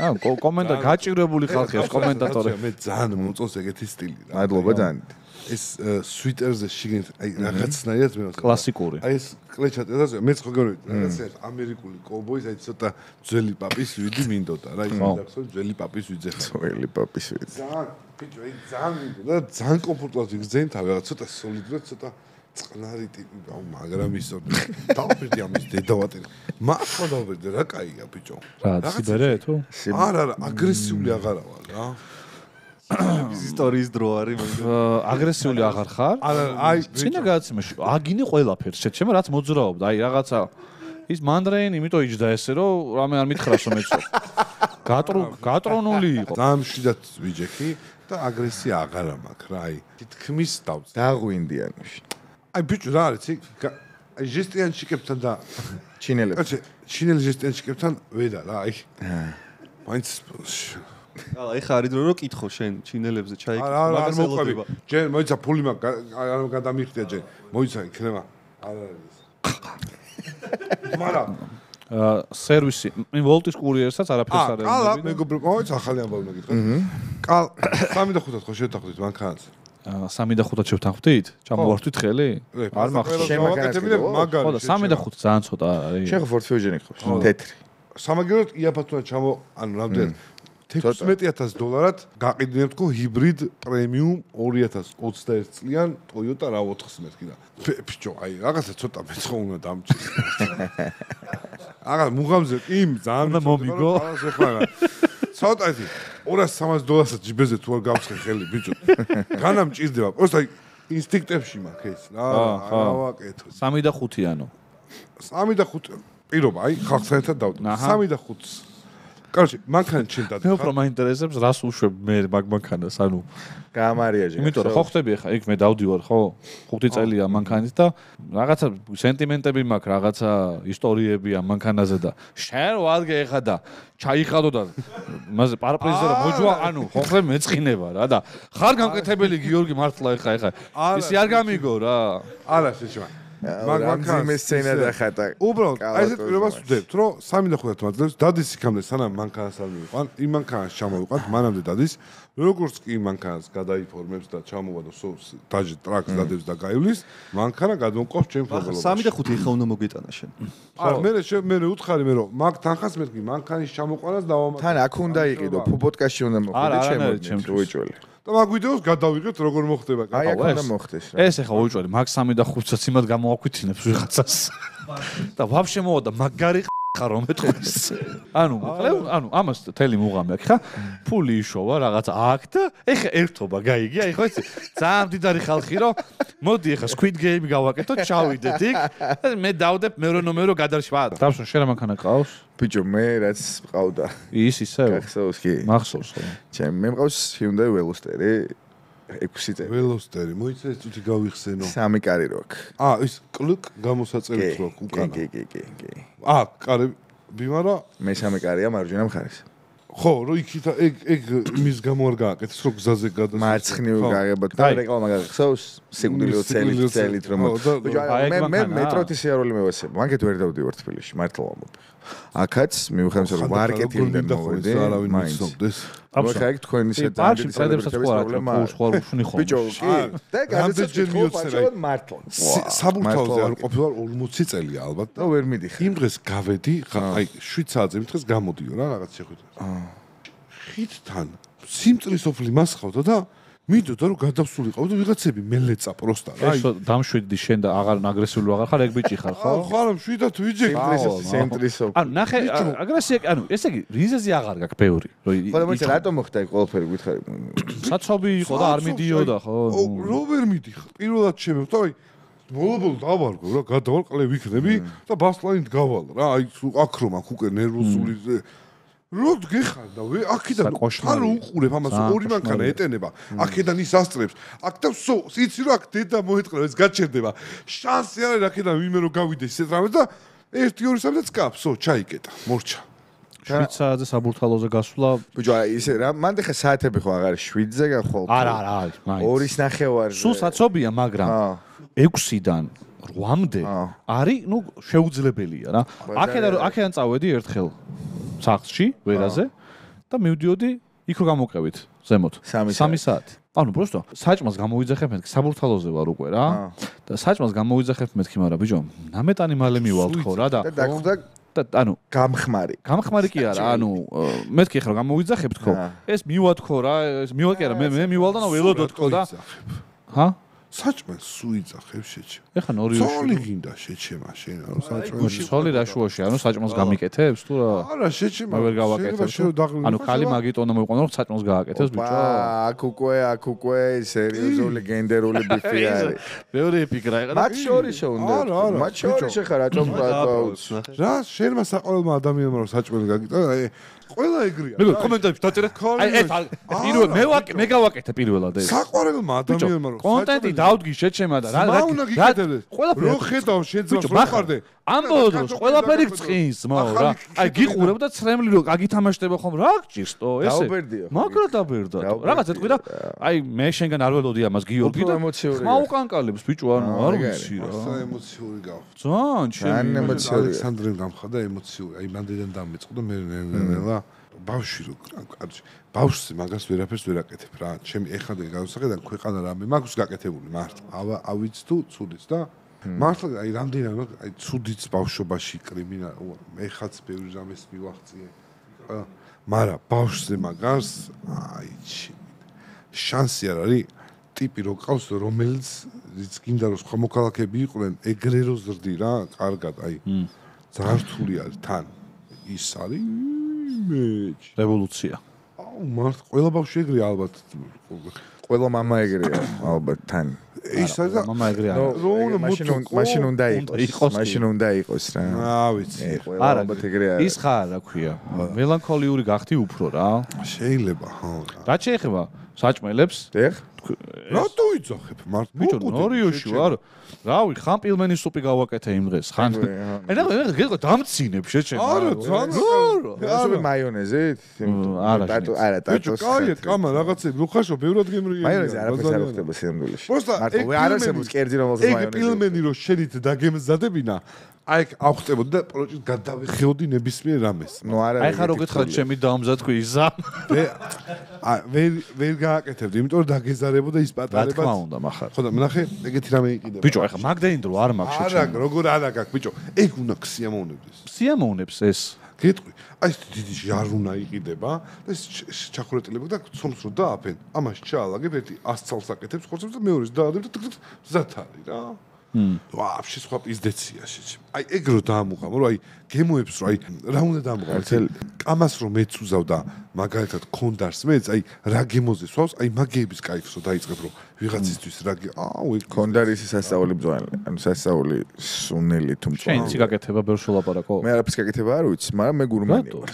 [SPEAKER 2] აა კომენტარი გაჭირებული ხალხია, ეს კომენტატორი.
[SPEAKER 1] მე ძალიან მომწონს ეგეთი სტილი რა.
[SPEAKER 3] მადლობა ძალიან.
[SPEAKER 1] ეს სვიტერზე შიგნით აი რაღაცნაირად მე
[SPEAKER 2] კლასიკური.
[SPEAKER 1] აი ეს კლეჩად ედაზე მეც ხო გონი რაღაცა ამერიკული კოვბოის აი ცოტა ძველი პაპის ვიდი მინდოდა რა ის დაგსო ძველი პაპის ვიძე
[SPEAKER 3] ძველი პაპის ვიძე
[SPEAKER 1] ძალიან ბიჭო აი ძალიან მინდოდა ძალიან კომფორტულად ვიგზენ თავი რა ცოტა სოლიდურად ცოტა წყნარი ტიპი აუ მაგრამ ისო დავფერდი ამის დედავატერი მართლა დავფერდი რა კაია ბიჭო
[SPEAKER 2] რა სიბერე თუ
[SPEAKER 1] არა აგრესიული აღარა ვარ რა
[SPEAKER 4] ისტორიის დრო არის
[SPEAKER 2] აგრესიული აღარ ხარ?
[SPEAKER 1] არა, აი,
[SPEAKER 2] წინა გადაცემაში აგინე ყველაფერს, შეჩემ რაც მოძრაობდა, აი რაღაცა ის მანდრეინი, იმიტომ იჯდა ესე, რომ რამე არ მითხრასო მეცო. გატრონული იყო.
[SPEAKER 1] ძალიან მშვიდად ვიჯექი და აგრესია აღარა მაქვს რა, აი, თითქმის დავწ.
[SPEAKER 3] დაღვინდიანში.
[SPEAKER 1] აი, ბიჭო, რა არის, აი, ჟესტიან შიკებთან და
[SPEAKER 3] ჩინელებს.
[SPEAKER 1] კაცი, ჩინელ ჟესტიან შიკებთან ვედა რა, აი. მაინც
[SPEAKER 4] აი ხა არის დრო რომ კითხო შენ ჩინელებზე ჩაიკითხო
[SPEAKER 1] მაგრამ მოყვები ჯერ მოიცა ფული არ გადამიხდია ჯერ მოიცა იქნება არ არის მაგრამ
[SPEAKER 2] სერვისი მე ვოლტის კურიერსაც არაფერს არ
[SPEAKER 1] ემბები და მეგობრო მოიცა ახალი ამბავი მეკითხე კალ 3 და 5-ად ხო შევთანხმდით მანქანას
[SPEAKER 2] 3 და 5-ად შევთანხმდით ჩამოვართვით ხელი არ მახსოვს
[SPEAKER 1] შემაკეთებინებ მაგარი
[SPEAKER 2] ხო და 3 და 5 ძალიან ცოტა არის
[SPEAKER 3] შენ ხო Ford Fusion-ი ხარ თეთრი
[SPEAKER 1] სამაგეროდ იაფათუნა ჩამო ანუ რამდენად $16000 გაყიდნებ თქო ჰიბრიდ პრემიუმ 2021 წლიან Toyota RAV4-ს მეთქი და ბიჭო აი რაღაცა ცოტა მეცხო უნდა დამჭირს აგა მუღამზე იმ ძალიან
[SPEAKER 2] მომიგო
[SPEAKER 1] ცოტათი $200-300 ჯიბეზე თუ არ გავცხე ხელი ბიჭო განამჭირდება პროსტა ინსტინქტებში მაქვს ეს რა ვაკეთო
[SPEAKER 2] 3 და 5-იანო
[SPEAKER 1] 3 და 5 პირობა აი ხალხთან ერთად დავდო 3 და 5 კაროჩი, მანქანა ჩინ დადიხარ.
[SPEAKER 2] მე უფრო მაინტერესებს რას უშვებ მე მანქანას, ანუ
[SPEAKER 3] გამარიაჟე.
[SPEAKER 2] იმიტომ რომ ხო ხტები ახლა იქ მე დავდივარ, ხო? 5 წელია მანქანით და რაღაცა სენტიმენტები მაქვს, რაღაცა ისტორიებია მანქანაზე და შენ ვადგე ახლა და ჩაიხადო და მასე პარაპრიზზე რა მოჯვა, ანუ ხო ხე მეწყინება რა და ხარ გამკეთებელი გიორგი მართლა ახლა ისე არ გამიგო რა.
[SPEAKER 1] არა შეჭმა.
[SPEAKER 3] მაგრამ სცენა დახატა.
[SPEAKER 1] უბრალოდ აი ესეთ პირობას ვდებთ, რომ 3 და 5 მაძლევს დადის იქამდე სანამ მანქანას არ მივიყვან, იმ მანქანას ჩამოვიყვანთ, მანამდე დადის, როგორც კი იმ მანქანას გადაიფორმებს და ჩამოვადოს დაჟე ტრაქს დადებს და გაივლის, მანქანა გადმოყვავს ჩემ პროგრამაში.
[SPEAKER 4] 3 და 5 ეხა უნდა მოგეტანა შენ.
[SPEAKER 1] მე უთხარი მე რომ მაგ თანხას მეთქი მანქანის ჩამოყვანას დავამატე.
[SPEAKER 3] თან აქ უნდა იყიდო, ფუბოდკასში უნდა მოხვიდე ჩემ უეჭველი.
[SPEAKER 1] და მაგ ვიდეოს გადავიღეთ როგორ მოხდება.
[SPEAKER 3] აი აქ უნდა მოხდეს რა.
[SPEAKER 2] ეს ეხა უეჭველი, მაგ 3 და 5-საც იმად გამოაკვითინებს ვიღაცას. და ვაფშე მოვადა მაგარი ხარ რომ მეთქვის. ანუ ამას თელი მუღამი აქ ხა ფული იშოვა რაღაც აქ და ეხა ერთობა გაიგე აი ხო ეს ძალიან მდიდარი ხალხი რომ მოდი ეხა Squid Game გავაკეთო ჩავიდეთ იქ მე დავდებ მეორე ნომერო გადარშვა დავშვა შენ რა მანქანა ყავს
[SPEAKER 3] ბიჭო მე რაც ყავდა
[SPEAKER 2] ის ისევ
[SPEAKER 3] გახსოვს კი
[SPEAKER 2] მახსოვს ხო
[SPEAKER 3] ჩემ მე მყავს Hyundai Veloster 6 წელი
[SPEAKER 1] Veloster მოიცე წუთი გავიხსენო
[SPEAKER 3] 3 კარი რო აქ
[SPEAKER 1] ის კლუკ გამოსაწერით რო უკანა
[SPEAKER 3] კი
[SPEAKER 1] კარი ბიმარა
[SPEAKER 3] მე-3 კარია მარჯვენა მხარეს
[SPEAKER 1] ხო რო იქით ეგ მის გამო არ გააკეთეს რო გზაზე გადასულ
[SPEAKER 3] მარცხნივ გააგებად და რეკლამა გახსოვს სიკვდილო წელით რომ მე მეტროთი სიარული მევასებ მაგეთ ვერ დავდივარ თბილისში მართლა ვამბობ აქაც მივხვდეთ რომ მარკეტინგიდან მოვედი მაინც მოხაიქ თქვენი
[SPEAKER 2] სეტაპი პრობლემა
[SPEAKER 3] ბიჭო კი და გადაცეცხლ მიოცნე მართლა
[SPEAKER 1] საბურთალოზე არ ყოფილა 40 წელია ალბათ
[SPEAKER 3] და ვერ მიდიხარ
[SPEAKER 1] იმ დღეს გავედი აი 7 საათზე იმ დღეს გამოდიო რა რაღაც შეხვედრა ხითთან სიმწრის ოფლი მასხავდა და მიდოდა რომ გადავსულიყავ და ვიღაცები მელეწა პროსტა რა
[SPEAKER 2] აი დამშვიდდი შენ და აღარ აგრესიული აღარ ხარ ეგ ბიჭი ხარ ხო
[SPEAKER 1] ხო არა მშვიდად ვიჯექ
[SPEAKER 3] ცენტრის
[SPEAKER 2] ანუ ნახე აგრესია ანუ ესე იგი რიზეზი აღარ გაქვს ბევრი
[SPEAKER 3] ხო და მოიცა რატომ მოხდა ეგ ყველაფერი გითხარი
[SPEAKER 2] საცობი იყო და არ მიდიოდა ხო
[SPEAKER 1] რო ვერ მიდიხარ პირველად შემევთ აი ბოლო დავარგო რა გადავალ ვიქნები და ბასლაინით გავალ რა აი აქ რომ აქ უკვე ნერვოზული როდ გეხარ და აქედან არ უყურებ ამას ორი მანქანა ეტენება აქედან ის ასწრებს აქ და იცი რომ აქ დედა მოეტყრება ეს გაჩერდება შანსი არ არის აქედან ვინმე რომ გავიდეს ისეთ რამე და 1-2 საათი წკაფსო ჩაიკეტა მორჩა
[SPEAKER 2] 7 საათზე საბურთალოზე გასვლა
[SPEAKER 3] ბიჭო ისე რა მანდ ხა საათები ხო აღარ 7-ზე გახვალ
[SPEAKER 2] არა არის მაინც
[SPEAKER 3] 2:30
[SPEAKER 2] სულ საცობია მაგრამ 6-დან 8-მდე არის ნუ შეუძლებელია რა აქედან წავედი ერთხელ სახლში ვერაზე და მივდიოდი იქ რო გამოვყევით ზემოთ 3 საათი ანუ просто საჭმას გამოვიძახებ მეთქი საბურთალოზე ვარ უკვე რა და საჭმას გამოვიძახებ მეთქი მაგრამ ბიჭო ნამეტანი მალე მივალთ ხო რა და ანუ გამხმარი კი არა ანუ მეთქი ხარ გამოვიძახებთ ხო ეს მივად ხო რა ეს მივად კი არა მე მივალ და ველოდოთ ხო და ჰა
[SPEAKER 1] საჭმელს სუიძახებ შეჩე.
[SPEAKER 2] ეხლა ორი
[SPEAKER 1] სოლი გინდა შეჩემა შენ ანუ საჭმელს.
[SPEAKER 2] სოლი რა შუაში ანუ საჭმელს გამიკეთებს თუ რა?
[SPEAKER 1] არა შეჩემა.
[SPEAKER 2] ვერ გავაკეთებ. ანუ ხალი მაგიტონა მოიყვანო რომ საჭმელს გააკეთებს ბიჭო.
[SPEAKER 3] აქ უკვე სერიოზული გენდერული ბიფი არის.
[SPEAKER 2] მეორე ფიქრა ეხლა.
[SPEAKER 3] მათ შორის უნდა. მათ შორის ხარ რატომ
[SPEAKER 1] რა შენმა საყოველმა ადამიანმა რომ საჭმელი გაგიტო აი ყველა ეგრეა.
[SPEAKER 2] მე კომენტებში დაწერე. აი ეს პირველ მე გავაკეთე პირველად ეს.
[SPEAKER 1] საყოველმა ადამიანმა რომ
[SPEAKER 2] კონტენტი დავდგი შეჩემა და რა
[SPEAKER 1] რო ხედავ შეძავს რო ხარდე
[SPEAKER 2] ამბობდოს ყველაფერი წხინს მო რა აი გიყურებ და ცრემლი რო აგითამაშდება ხომ რა გჭირსტო ესე მაგრა დაბერდა რაღაც ეთქვი და აი მე შენგან არ ველოდი ამას გიორგი და ხმა უკანკალებს ბიჭო ანუ არ ვიცი რა
[SPEAKER 1] ემოციური გავხ
[SPEAKER 2] ძალიან ჩემი
[SPEAKER 3] ემოციური
[SPEAKER 1] ალექსანდრემ გამხდა ემოციური აი მანდიდან დამეწყო და მე ნელა ბავშვი რო კარგი ბავშვს მაგას ვერაფერს ვერ აკეთებ რა ჩემი ეხლა განსაკუთრებით ქვეყანა რამე მაგას გაკეთებული მართლა ავიც თუ ცუდიც და მართლა აი რამდენიმე აი ცუდიც ბავშვობაში კრიმინალი ეხაც ბევრი რამეს მივახციე მაგრამ ბავშვზე მაგას აი შანსი არ არის ტიპი რო ყავს რომელიც გინდა რომ სხვა მოქალაქეები იყვნენ ეგრე რო ზრდი რა კარგად აი ძალიან რთული არის თან ის არის
[SPEAKER 2] რევოლუცია.
[SPEAKER 1] აუ მართ ყველა ბავშვი ეგრეა ალბათ.
[SPEAKER 3] ყველა მამა ეგრეა ალბათ თან.
[SPEAKER 1] ის არის
[SPEAKER 2] მამა ეგრეა.
[SPEAKER 3] მაშინ უნდა იყოს რა.
[SPEAKER 1] აა ვიცი.
[SPEAKER 3] ყველა ალბათ ეგრეა.
[SPEAKER 2] ის ხარ რა ქვია. მელანქოლიური გახდი უფრო რა.
[SPEAKER 1] შეიძლება ხო.
[SPEAKER 2] რა შეეხება საჭმელებს?
[SPEAKER 3] დიახ.
[SPEAKER 1] რატო იცახებ მარტო
[SPEAKER 2] ბიჭო ნორიოში ვარ რავი ხან პილმენის სუპი გავაკეთე იმ დღეს ხან აი რა დამცინებ შეჩემ
[SPEAKER 1] არა ძალიან
[SPEAKER 3] ასე მაიონეზით
[SPEAKER 2] არა
[SPEAKER 1] ბიჭო კაია კამა რაღაცები უხაშო ბევრად გემრიელი
[SPEAKER 3] მაიონეზი არაფერს არ ხდება სინამდვილეში მარტო ვერ არასებობს კერძი რომელსაც
[SPEAKER 1] მაიონეზი ეგ პილმენი რო შენით დაგემზადებინა აი ავხტებოდი და პროჭით გადავეხეოდი ნებისმიერ რამეს.
[SPEAKER 3] ნუ არა.
[SPEAKER 2] აი ხარ როგორ ჩემი დაამზადქვი იზა.
[SPEAKER 1] ვერ გააკეთებდი, იმიტომ რომ დაგეზარებოდა ის პატარებად.
[SPEAKER 2] რა თქმა უნდა, מחარ.
[SPEAKER 1] ხო და ნახე, ეგეთი რამე იყიდება.
[SPEAKER 2] ბიჭო, აი ხა მაგდენდრო არ მაქვს შეჩემ.
[SPEAKER 1] არა, როგორ არა გაქვს, ბიჭო. ეგ უნდა ქსიამოვნებდეს.
[SPEAKER 2] სიამოვნებს ეს.
[SPEAKER 1] გეტყვი. აი ეს დიდი ჟარუნა იყიდება და ეს ჩახურეტილება და ცომს რო დააფენ. ამას ჩაალაგებ ერთი 100 წელს აკეთებს ხორცებს და მეორეს დაადებ და ზათ არის რა. ვაფშე სხვა პიზდეცია შეჩემ. აი ეგ რო დაამუყამო, რომ აი გემოებს რო აი რა უნდა დაამუყამო? კამას რო მეც უზავდა მაგალითად კონდარს მეც აი რა გემოზე სვავს, აი მაგეების кайფს რო დაიწყებ რომ ვიღაცისთვის რა აუ ეგ
[SPEAKER 3] კონდარის სასწაული ბრძოლი, ანუ სასწაული სუნელი თუ მწვანე.
[SPEAKER 2] შენ იცი გაკეთება ბევრ შოლაპარაკო?
[SPEAKER 3] მე არაფერს გაკეთება არ ვიცი, მაგრამ მე გურმანი ვარ.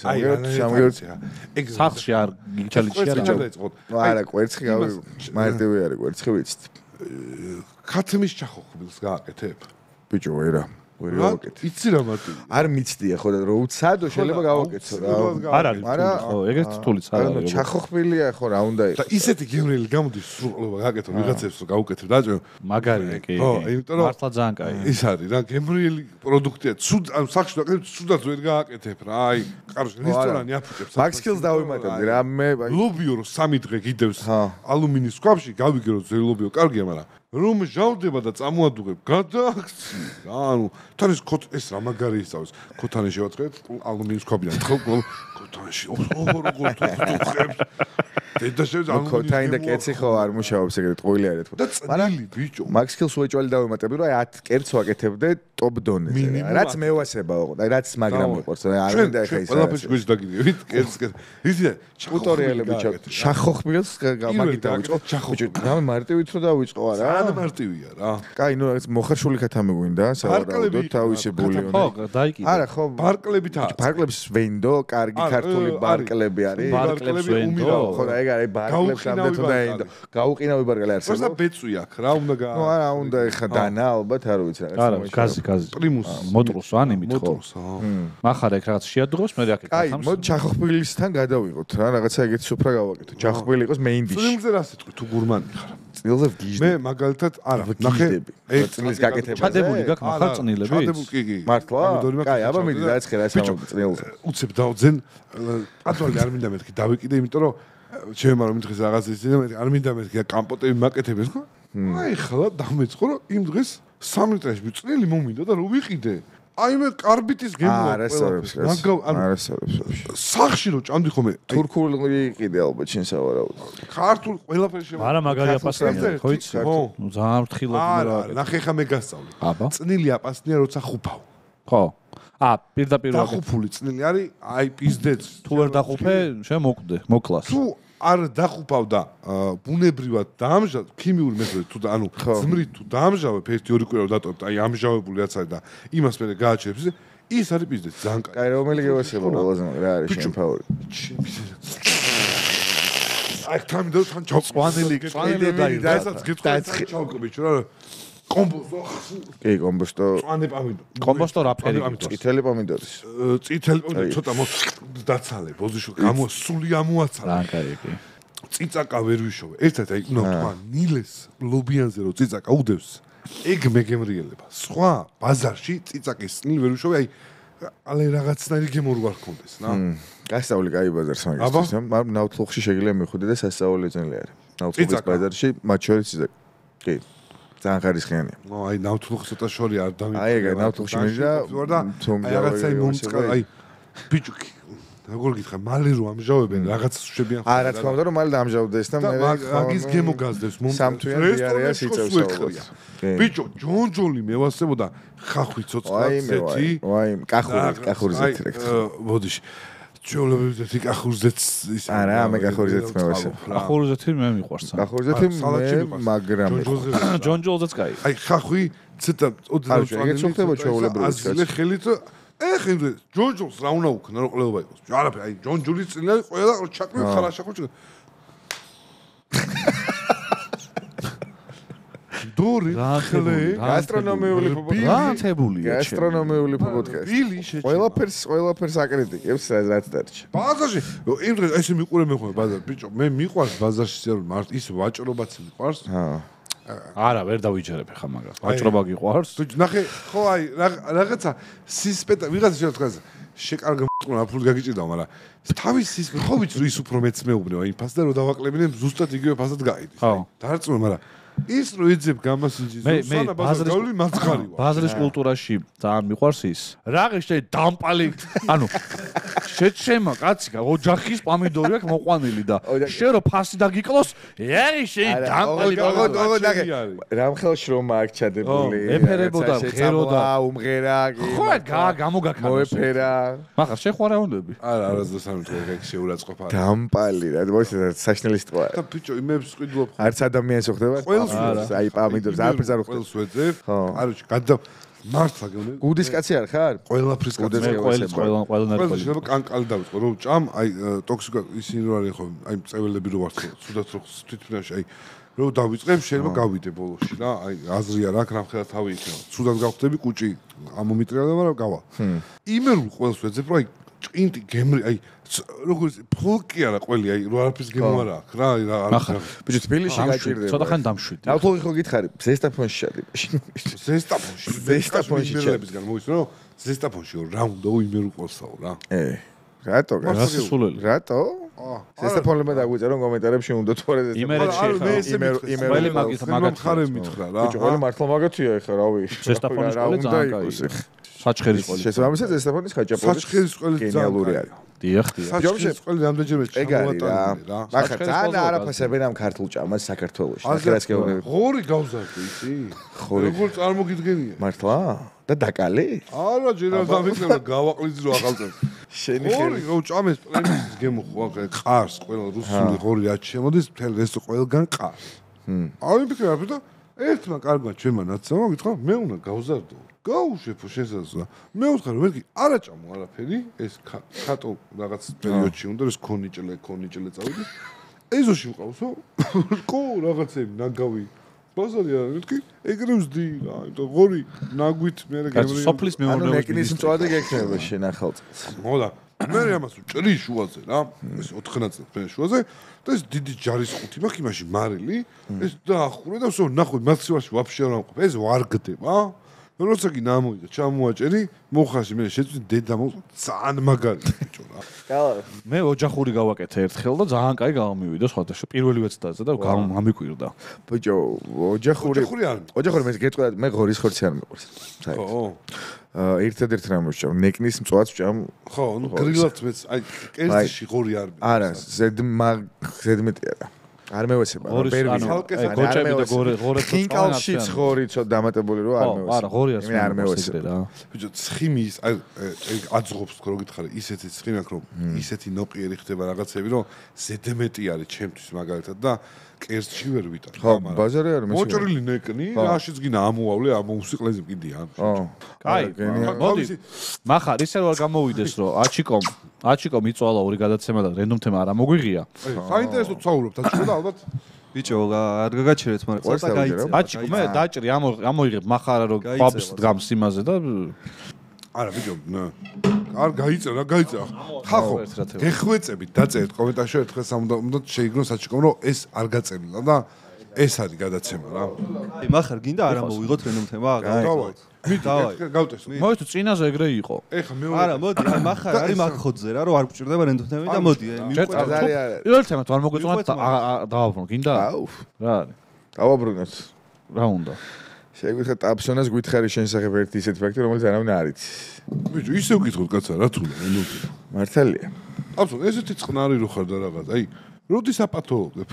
[SPEAKER 1] ეგ
[SPEAKER 2] სახში არ გიჩალიჩი არ
[SPEAKER 1] დაიწყოთ.
[SPEAKER 3] არა, კვერცხი მარტივი არის, კვერცხი ვიცით.
[SPEAKER 1] ქათმის ჩახოხბილს გააკეთებ?
[SPEAKER 3] ბიჭო, ვერა გავაკეთე.
[SPEAKER 1] იცი რა მარტივი.
[SPEAKER 3] არ მიცდია ხო და რო უცადო შეიძლება გავაკეთო რა.
[SPEAKER 2] არ არის. ხო, ეგეც თულიც არ არის.
[SPEAKER 3] ჩახოხბილია ხო რა უნდა
[SPEAKER 1] და ისეთი გემრიელი გამოდის სრულყლობა გააკეთო ვიღაცებს რო გაუკეთებ დაჭო.
[SPEAKER 2] მაგარია კი.
[SPEAKER 1] ხო, იმიტომ რომ
[SPEAKER 2] მართლა ძალიან კაი.
[SPEAKER 1] ის არის რა გემრიელი პროდუქტია. ცუდ ანუ სახში ვაკეთებ, ცუდად ვერ გააკეთებ რა. აი, კარგი რესტორანი აფუჭებს.
[SPEAKER 3] Max Skills დავიმატებდი რა მე
[SPEAKER 1] ლობიო რო 3 დღე გიდევს ალუმინის ქვაბში, გავიგერო ძველი ლობიო კარგია, მაგრამ რომ ჟავდება და წამოადუღებ გადააქცი რა ანუ თან ეს რა მაგარი ისწავს ქოთანი შევაწყეთ ალუმინის ქვაბიდან თხელ ქოთანში როგორ თუხებს და შევძალ
[SPEAKER 3] ქოთანი და კეცი ხო არ მუშაობს ეგრეთ ყოილი არის თქო
[SPEAKER 1] და წნილი ბიჭო
[SPEAKER 3] Max Skills უეჭველი დავიმატებდი რომ აი 10 კერცს ვაკეთებდე ტოპ დონეზე რაც მევასებაო და რაც მაგრამ მიყვარს არ მინდა ხა ის
[SPEAKER 1] ყველაფერში გვიჟ დაგიდევით კერცს ისი
[SPEAKER 3] ტუტორიალი ბიჭო შახოხბილს მაგით დავიწყო ბიჭო რა მარტივით რო დავიწყო არა
[SPEAKER 1] და მარტივია რა.
[SPEAKER 3] კაი, ნუ რაღაც მოხარშული ქათამი გვინდა, სავარაუდოდ თავისი ბულიონი.
[SPEAKER 2] ხო, დაიკიდე.
[SPEAKER 3] არა, ხო,
[SPEAKER 1] ბარკლებით არის.
[SPEAKER 3] ბარკლებს ვენდო, კარგი ქართული ბარკლები არის.
[SPEAKER 2] ბარკლებს ვენდო.
[SPEAKER 3] ხო, და ეგ არის ბარკლებს ამდენ და ენდო. გაუყინავი ბარკლი არის.
[SPEAKER 1] ხო, ბეწვი აქვს, რა უნდა გა.
[SPEAKER 3] ნუ არა, უნდა ეხა დანა, ალბათ არ ვიცი რაღაც.
[SPEAKER 2] არა, გაზი.
[SPEAKER 1] პრიმუს.
[SPEAKER 2] მოტრუსო ანიმით ხო.
[SPEAKER 1] მოტრუსო.
[SPEAKER 2] מחარ ეგ რაღაც შეადროს, მე რა
[SPEAKER 3] კაი, მოდი ჩახოხბილისთან გადავიღოთ რა, რაღაცა ეგეთი სუფრა გავაკეთო. ჩახოხბილი იყოს main dish.
[SPEAKER 1] წილზე რა სიტყვი თუ გურმანი ხარ?
[SPEAKER 3] წილზე ვგიჟდი.
[SPEAKER 1] მე მაგალითად არა, ნახე
[SPEAKER 3] ეგ წილის გაკეთება.
[SPEAKER 2] ჩადებული გაქვს מחარ წნილები?
[SPEAKER 1] ჩადებული კი.
[SPEAKER 3] მართლა? კაი, აბა მიდი დაიწყე რა სამო წნილზე.
[SPEAKER 1] უცებ დავძენ პატრონი არ მინდა მეთქი დავიკიდე, იმიტომ რომ ჩემმა რომ დღეს რაღაც ისინი არ მინდა მეთქი კამპოტები მაკეთებდეს ხო? აი ხლა დამეწყო რომ იმ დღეს 3 ლიტრში წნილი მომინდა და რო ვიყიდე აი მე კარბიტის გემოა
[SPEAKER 3] არასწორებს
[SPEAKER 1] სახში რო ჭამდი ხომ მე
[SPEAKER 3] თურქული იყიდე ალბათ შენ სავარაუდოდ
[SPEAKER 1] ქართულ ყველაფერს შემო
[SPEAKER 2] არა მაგარი აპასნია ხო იცი ძალიან ფრთხილად
[SPEAKER 1] რა ნახე ხა მე გასწავლე წნილი აპასნია როცა ხუფავ
[SPEAKER 2] ხო პირდაპირ
[SPEAKER 1] დახუფული წნილი არის აი პიზდეც
[SPEAKER 2] თუ ვერ დახუფე შენ მოკვდე მოკლას
[SPEAKER 1] თუ არ დახუფავ და ბუნებრივად დაამჟავ ქიმიური მეთოდით თუ ანუ ძმრით თუ დაამჟავებ 1-2 კვირა დატოვებ აი ამჟავებული რაც არის და იმას მე გააჩერებს ის არის პიზდეც ძალიან კაი.
[SPEAKER 3] კაი რომელი გევასება ყველაზე რა არის შენ ფავორი?
[SPEAKER 1] აი თან ჩავწვანელი დაიწყო გიწყდა ჩავკობიჩ რა კომბოსტო
[SPEAKER 3] კი კომბოსტო
[SPEAKER 1] წვანე პამინდო
[SPEAKER 2] კომბოსტო რა ფერი
[SPEAKER 3] წითელი პამინდორის
[SPEAKER 1] წითელი პამინდო ცოტა დაცალე ბოზიშო გამოსული ამოაცალე
[SPEAKER 2] რა კაი კი
[SPEAKER 1] წიწაკა ვერ ვიშოვე ერთად აი უნდა თქვა ნილეს ლობიანზე რო წიწაკა უდევს ეგ მეგემრიელება სხვა ბაზარში წიწაკის წნილი ვერ ვიშოვე აი ალე რაღაცნაირი გემორი ვარ კონდეს რა
[SPEAKER 3] გასწავლი კაი ბაზარს მაგისთვის მაგრამ ნავთლუხში შეგიძლია მიხვიდე და სასწაული წნილი არის ნავთლუხის ბაზარში მათ შორის წიწაკა კი ძალიან ხარისხიანია.
[SPEAKER 1] აი ნავთლუხი ცოტა შორი არ დამი.
[SPEAKER 3] აი ეგ ნავთლუხში მიდია
[SPEAKER 1] აი რაღაცაი მომწყალ აი ბიჭუქი როგორ გითხრა მალე რომ ამჟავებენ რაღაც შევებიან
[SPEAKER 3] ხო. არა თქმა უნდა რომ მალე დამჟავდეს და მე
[SPEAKER 1] მაგის გემო გაზდებს
[SPEAKER 3] სამთვიან დიარეას იწევს ალბათ.
[SPEAKER 1] ბიჭო ჯონჯოლი მევასებოდა ხახვი ცოცხლაცეთი.
[SPEAKER 3] აი კახური ზეთი რა.
[SPEAKER 1] ბოდიში ჩოლობებზეთი კახურზეც ის
[SPEAKER 3] არა მე კახურზეც მევასებ.
[SPEAKER 2] კახურზეთი მე მიყვარს.
[SPEAKER 3] კახურზეთი მე მაგრამ
[SPEAKER 2] ჯონჯოლზეც კაი.
[SPEAKER 1] აი ხახვი ცოტა ოდნავ
[SPEAKER 3] ეგეც ხდება ჩაოლებრივი
[SPEAKER 1] კაცი. ხელით ეხი ჯონჯოლს რა უნდა უქნა რომ ყლეობა იყოს. არაფერი აი ჯონჯოლის წინა ყველა ჩაკვი ხარაშა ხო დორი ხლე
[SPEAKER 3] გასტრონომიული
[SPEAKER 2] გასტრონომია
[SPEAKER 3] გასტრონომიული პოდკასტი
[SPEAKER 1] ბილი შეჭება
[SPEAKER 3] ყველაფერს აკრიტიკებს რაც დარჩა
[SPEAKER 1] ბაზარში იმ დღეს ესე მიყურე მე ხოლმე ბაზარ ბიჭო მე მიყვარს ბაზარში მარტ ის ვაჭრობაც მიყვარს
[SPEAKER 2] არა ვერ დავიჯერებ ხა მაგას ვაჭრობა გიყვარს
[SPEAKER 1] ბიჭო ნახე ხო აი რაღაცა სისპეტა ვიღაცა შეთქვას შეკარგა მყურა ფულს გაგიჭირდა მაგრამ თავის ის ხო ვიცი ის უფრო მეც მეუბნება იმ ფასს და რო დავაკლებინე ზუსტად იგივე ფასად გაიდის დაარწმუნე მაგრამ ის რო იძებ გამასინჯის
[SPEAKER 2] მე ბაზრის კულტურაში ძალიან მიყვარს ის რაღი შე დამპალი ანუ შეჩემა კაცი ოჯახის პომიდორი აქვს მოყვანილი და შე რო ფასი დაგიკლოს ეი შე დამპალი
[SPEAKER 3] რამ ხელში რომ აქ ჩადებული
[SPEAKER 2] ეფერებოდა ღეროდა
[SPEAKER 3] უმღერა
[SPEAKER 2] ხო გამოგაქაროს
[SPEAKER 3] მოეფერა
[SPEAKER 2] მაგრამ შეხვარაუნდები
[SPEAKER 1] არა არასდროს არ შეურაცხყოფა
[SPEAKER 3] დამპალი რა მოიცა საშნელი სტყვა
[SPEAKER 1] და ბიჭო იმებს ყიდულობ
[SPEAKER 3] არც ადამიანს ხდება აი პომიდორს არაფერს არ
[SPEAKER 1] ყველს ვეძებ კაროჩი გადა მართლა გეუბნები
[SPEAKER 3] გუდის კაცი არ ხარ
[SPEAKER 1] ყველაფრის კაცი ყველა შეიძლება კანკალი დავიწყო რომ ჭამ აი ტოქსიკა ისინი რო არის ხო აი წეველები რო ვართ სუდაც რო თვითმფრინავში აი რო დავიწყებ შეიძლება გავიდე ბოლოში რა აი აზრი არ აქვს რამხელა თავი იქნება სუდაც გავხდები კუჭი ამომიტრიალდა მაგრამ გავა იმერულ ყველს ვეძებ რომ აი ჭინტი გემრი აი როგორც ფოლკი არა ყველი აი რო არაფერს გემო არა აქვს რა
[SPEAKER 2] ნახე
[SPEAKER 3] ბიჭო თბილისში გაჭირდება
[SPEAKER 2] ცოტა ხანი დამშვიდი
[SPEAKER 3] ავთოლი ხო გითხარი ზესტაფონში ჩადი ზესტაფონში
[SPEAKER 1] ჩადებისგან მოიცნო ზესტაფონში რა უნდა იმერულ ყველსაო რა
[SPEAKER 3] რატო
[SPEAKER 2] გასასულელი
[SPEAKER 3] რატო ზესტაფონებმა დაგვიწერო რომ კომენტარებში უნდა თუ არა
[SPEAKER 2] იმერი მაგის
[SPEAKER 1] ხარე მითხრა რა
[SPEAKER 3] ბიჭო ყველა მართლა მაგათია ეხლა რავი
[SPEAKER 2] ზესტაფონის ყველი ძალიან კაია საჩხერის ყველი
[SPEAKER 3] შესაბამისად ზესტაფონის ხაჭაპური
[SPEAKER 1] საჩხერის ყველი
[SPEAKER 3] გენიალური არის
[SPEAKER 2] დიახ
[SPEAKER 1] საჩხერის ყველი რამდენჯერმე
[SPEAKER 3] ჩამოვატანილი რა მაგრამ ძალიან არაფასებენ ამ ქართულ ჭამას საქართველოში ნახე გეუბნები
[SPEAKER 1] ღორი გავზარდე იცი როგორ წარმოგიდგენია
[SPEAKER 3] მართლა და დაკალი
[SPEAKER 1] არა ჯერ არ დამიწერა გავაყლიძ რო ახალწელს
[SPEAKER 3] შენი
[SPEAKER 1] ხელი რო ჭამეს პრემიის გემო ხო ყარს ყველა რუსული ღორი რაც შემოდის მთელ ეს ყველგან ყარს აი ვიფიქრე რა და ერთმა კარგმა ჩემმა ნაცნობა გითხრა მე უნდა გავზარდო გაუშვებო შესაძლოა მე ვთქარ რომ არა ჭამო არაფერი ეს ხატო რაღაც პერიოდში უნდა ეს ქონიჭლე წავიდეს ეზოში მყავსო კო რაღაცები ნაგავი ბაზარი არა მეთქი ეგრე ვზდი რა იმიტომ ღორი ნაგვით მე გემრი
[SPEAKER 2] სოფლის მეურნეობის
[SPEAKER 3] ნეკნის მწვადი გექნება შენ ახალწელს
[SPEAKER 1] მოდა მე ამას ჭრი შუაზე რა ეს 4 ნაწილი შუაზე და ეს დიდი ჯარის ხუთი მაქვს იმაში მარილი ეს დაახურე და ვსო ნახო მაქსიმალში ვაფშე არ ამყოფ ეს ვარგდება როცა კი ნამოვიდა ჩამოაჭერი მოხაში მე შეწვი დედა ძალიან მაგარი ბიჭო რა
[SPEAKER 2] მე ოჯახური გავაკეთე ერთხელ და ძალიან კაი გამომივიდა სხვადასხვა პირველი ვეცდაზე და გამიკვირდა
[SPEAKER 3] ბიჭო ოჯახური მე გეტყვი მე ღორის ხორცი არ მიყვარს
[SPEAKER 1] ხო
[SPEAKER 3] ერთადერთ რამოს ჭამ ნეკნის მწვადს ჭამ
[SPEAKER 1] ხო ნუ გრილად მეც აი კერძში ღორი
[SPEAKER 3] არა ზედმეტი არა არ მევესება
[SPEAKER 2] ბერვის გოჭები და ღორებს
[SPEAKER 3] ხინკალში ღორი ცოტა დამატებული რო არ მევესება
[SPEAKER 2] არა ღორი
[SPEAKER 3] არ მევესება
[SPEAKER 1] რა ბიჭო ცხიმის აი აძღობს რო გითხარი ისეთი ცხიმი აქვს რომ ისეთი ნოყიერი ხდება რაღაცები რომ ზედმეტი არის ჩემთვის მაგალითად და კერძში ვერ ვიტან
[SPEAKER 3] ხო ბაზარი არ მესმის
[SPEAKER 1] მოჭრილი ნეკნი რაშიც გინდა ამოავლე ამოუსიკლეზე მკიდია
[SPEAKER 2] კაი მოდი მახარ ისე რომ გამოვიდეს რომ აჩიკომ იწვალა ორი გადაცემა და რენდომ თემა არ მოგვიღია
[SPEAKER 1] საინტერესო ცხოვრობთ აჩიკო და ალბათ
[SPEAKER 4] ბიჭო არ გაგაჩერეთ მაგრამ ცოტა გაიწე
[SPEAKER 2] აჩიკო მე დაჭრი ამოიღებ მახარა რომ ყვავს დგამს იმაზე და
[SPEAKER 1] არა ბიჭო არ გაიწევ რა გაიწევ ხახო გეხვეწებით დაწერეთ კომენტარში ერთხელ უნდა შეიგნოს აჩიკომ რომ ეს არ გაწერილა და ეს არის გადაცემა რა
[SPEAKER 4] აი მახარ გინდა არ ამოვიღოთ რენდომ თემა
[SPEAKER 1] დავაი გავტესო
[SPEAKER 2] მოიცო წინაზე ეგრე იყო
[SPEAKER 1] ეხა მე
[SPEAKER 4] არა მოდი აი მახარ არის მაგ ხოძზე რა რომ არ გჭირდება რენდომ თემები და მოდი
[SPEAKER 2] პირველ თემად არ მოგეწონათ დავაბრუნო გინდა რა არის
[SPEAKER 3] დავაბრუნოთ
[SPEAKER 2] რა უნდა
[SPEAKER 3] შეგვიხარ ტაპსონას გითხარი შენ სახებ ერთი ისეთი ფაქტი რომელიც არავინ არ იცის
[SPEAKER 1] ბიჭო ისევ გითხოთ კაცო რა თულა
[SPEAKER 3] მართალია
[SPEAKER 1] აბსოლუტ ესეთი წყნარი რო ხარ და რაღაც აი როდის აპათოლოგებ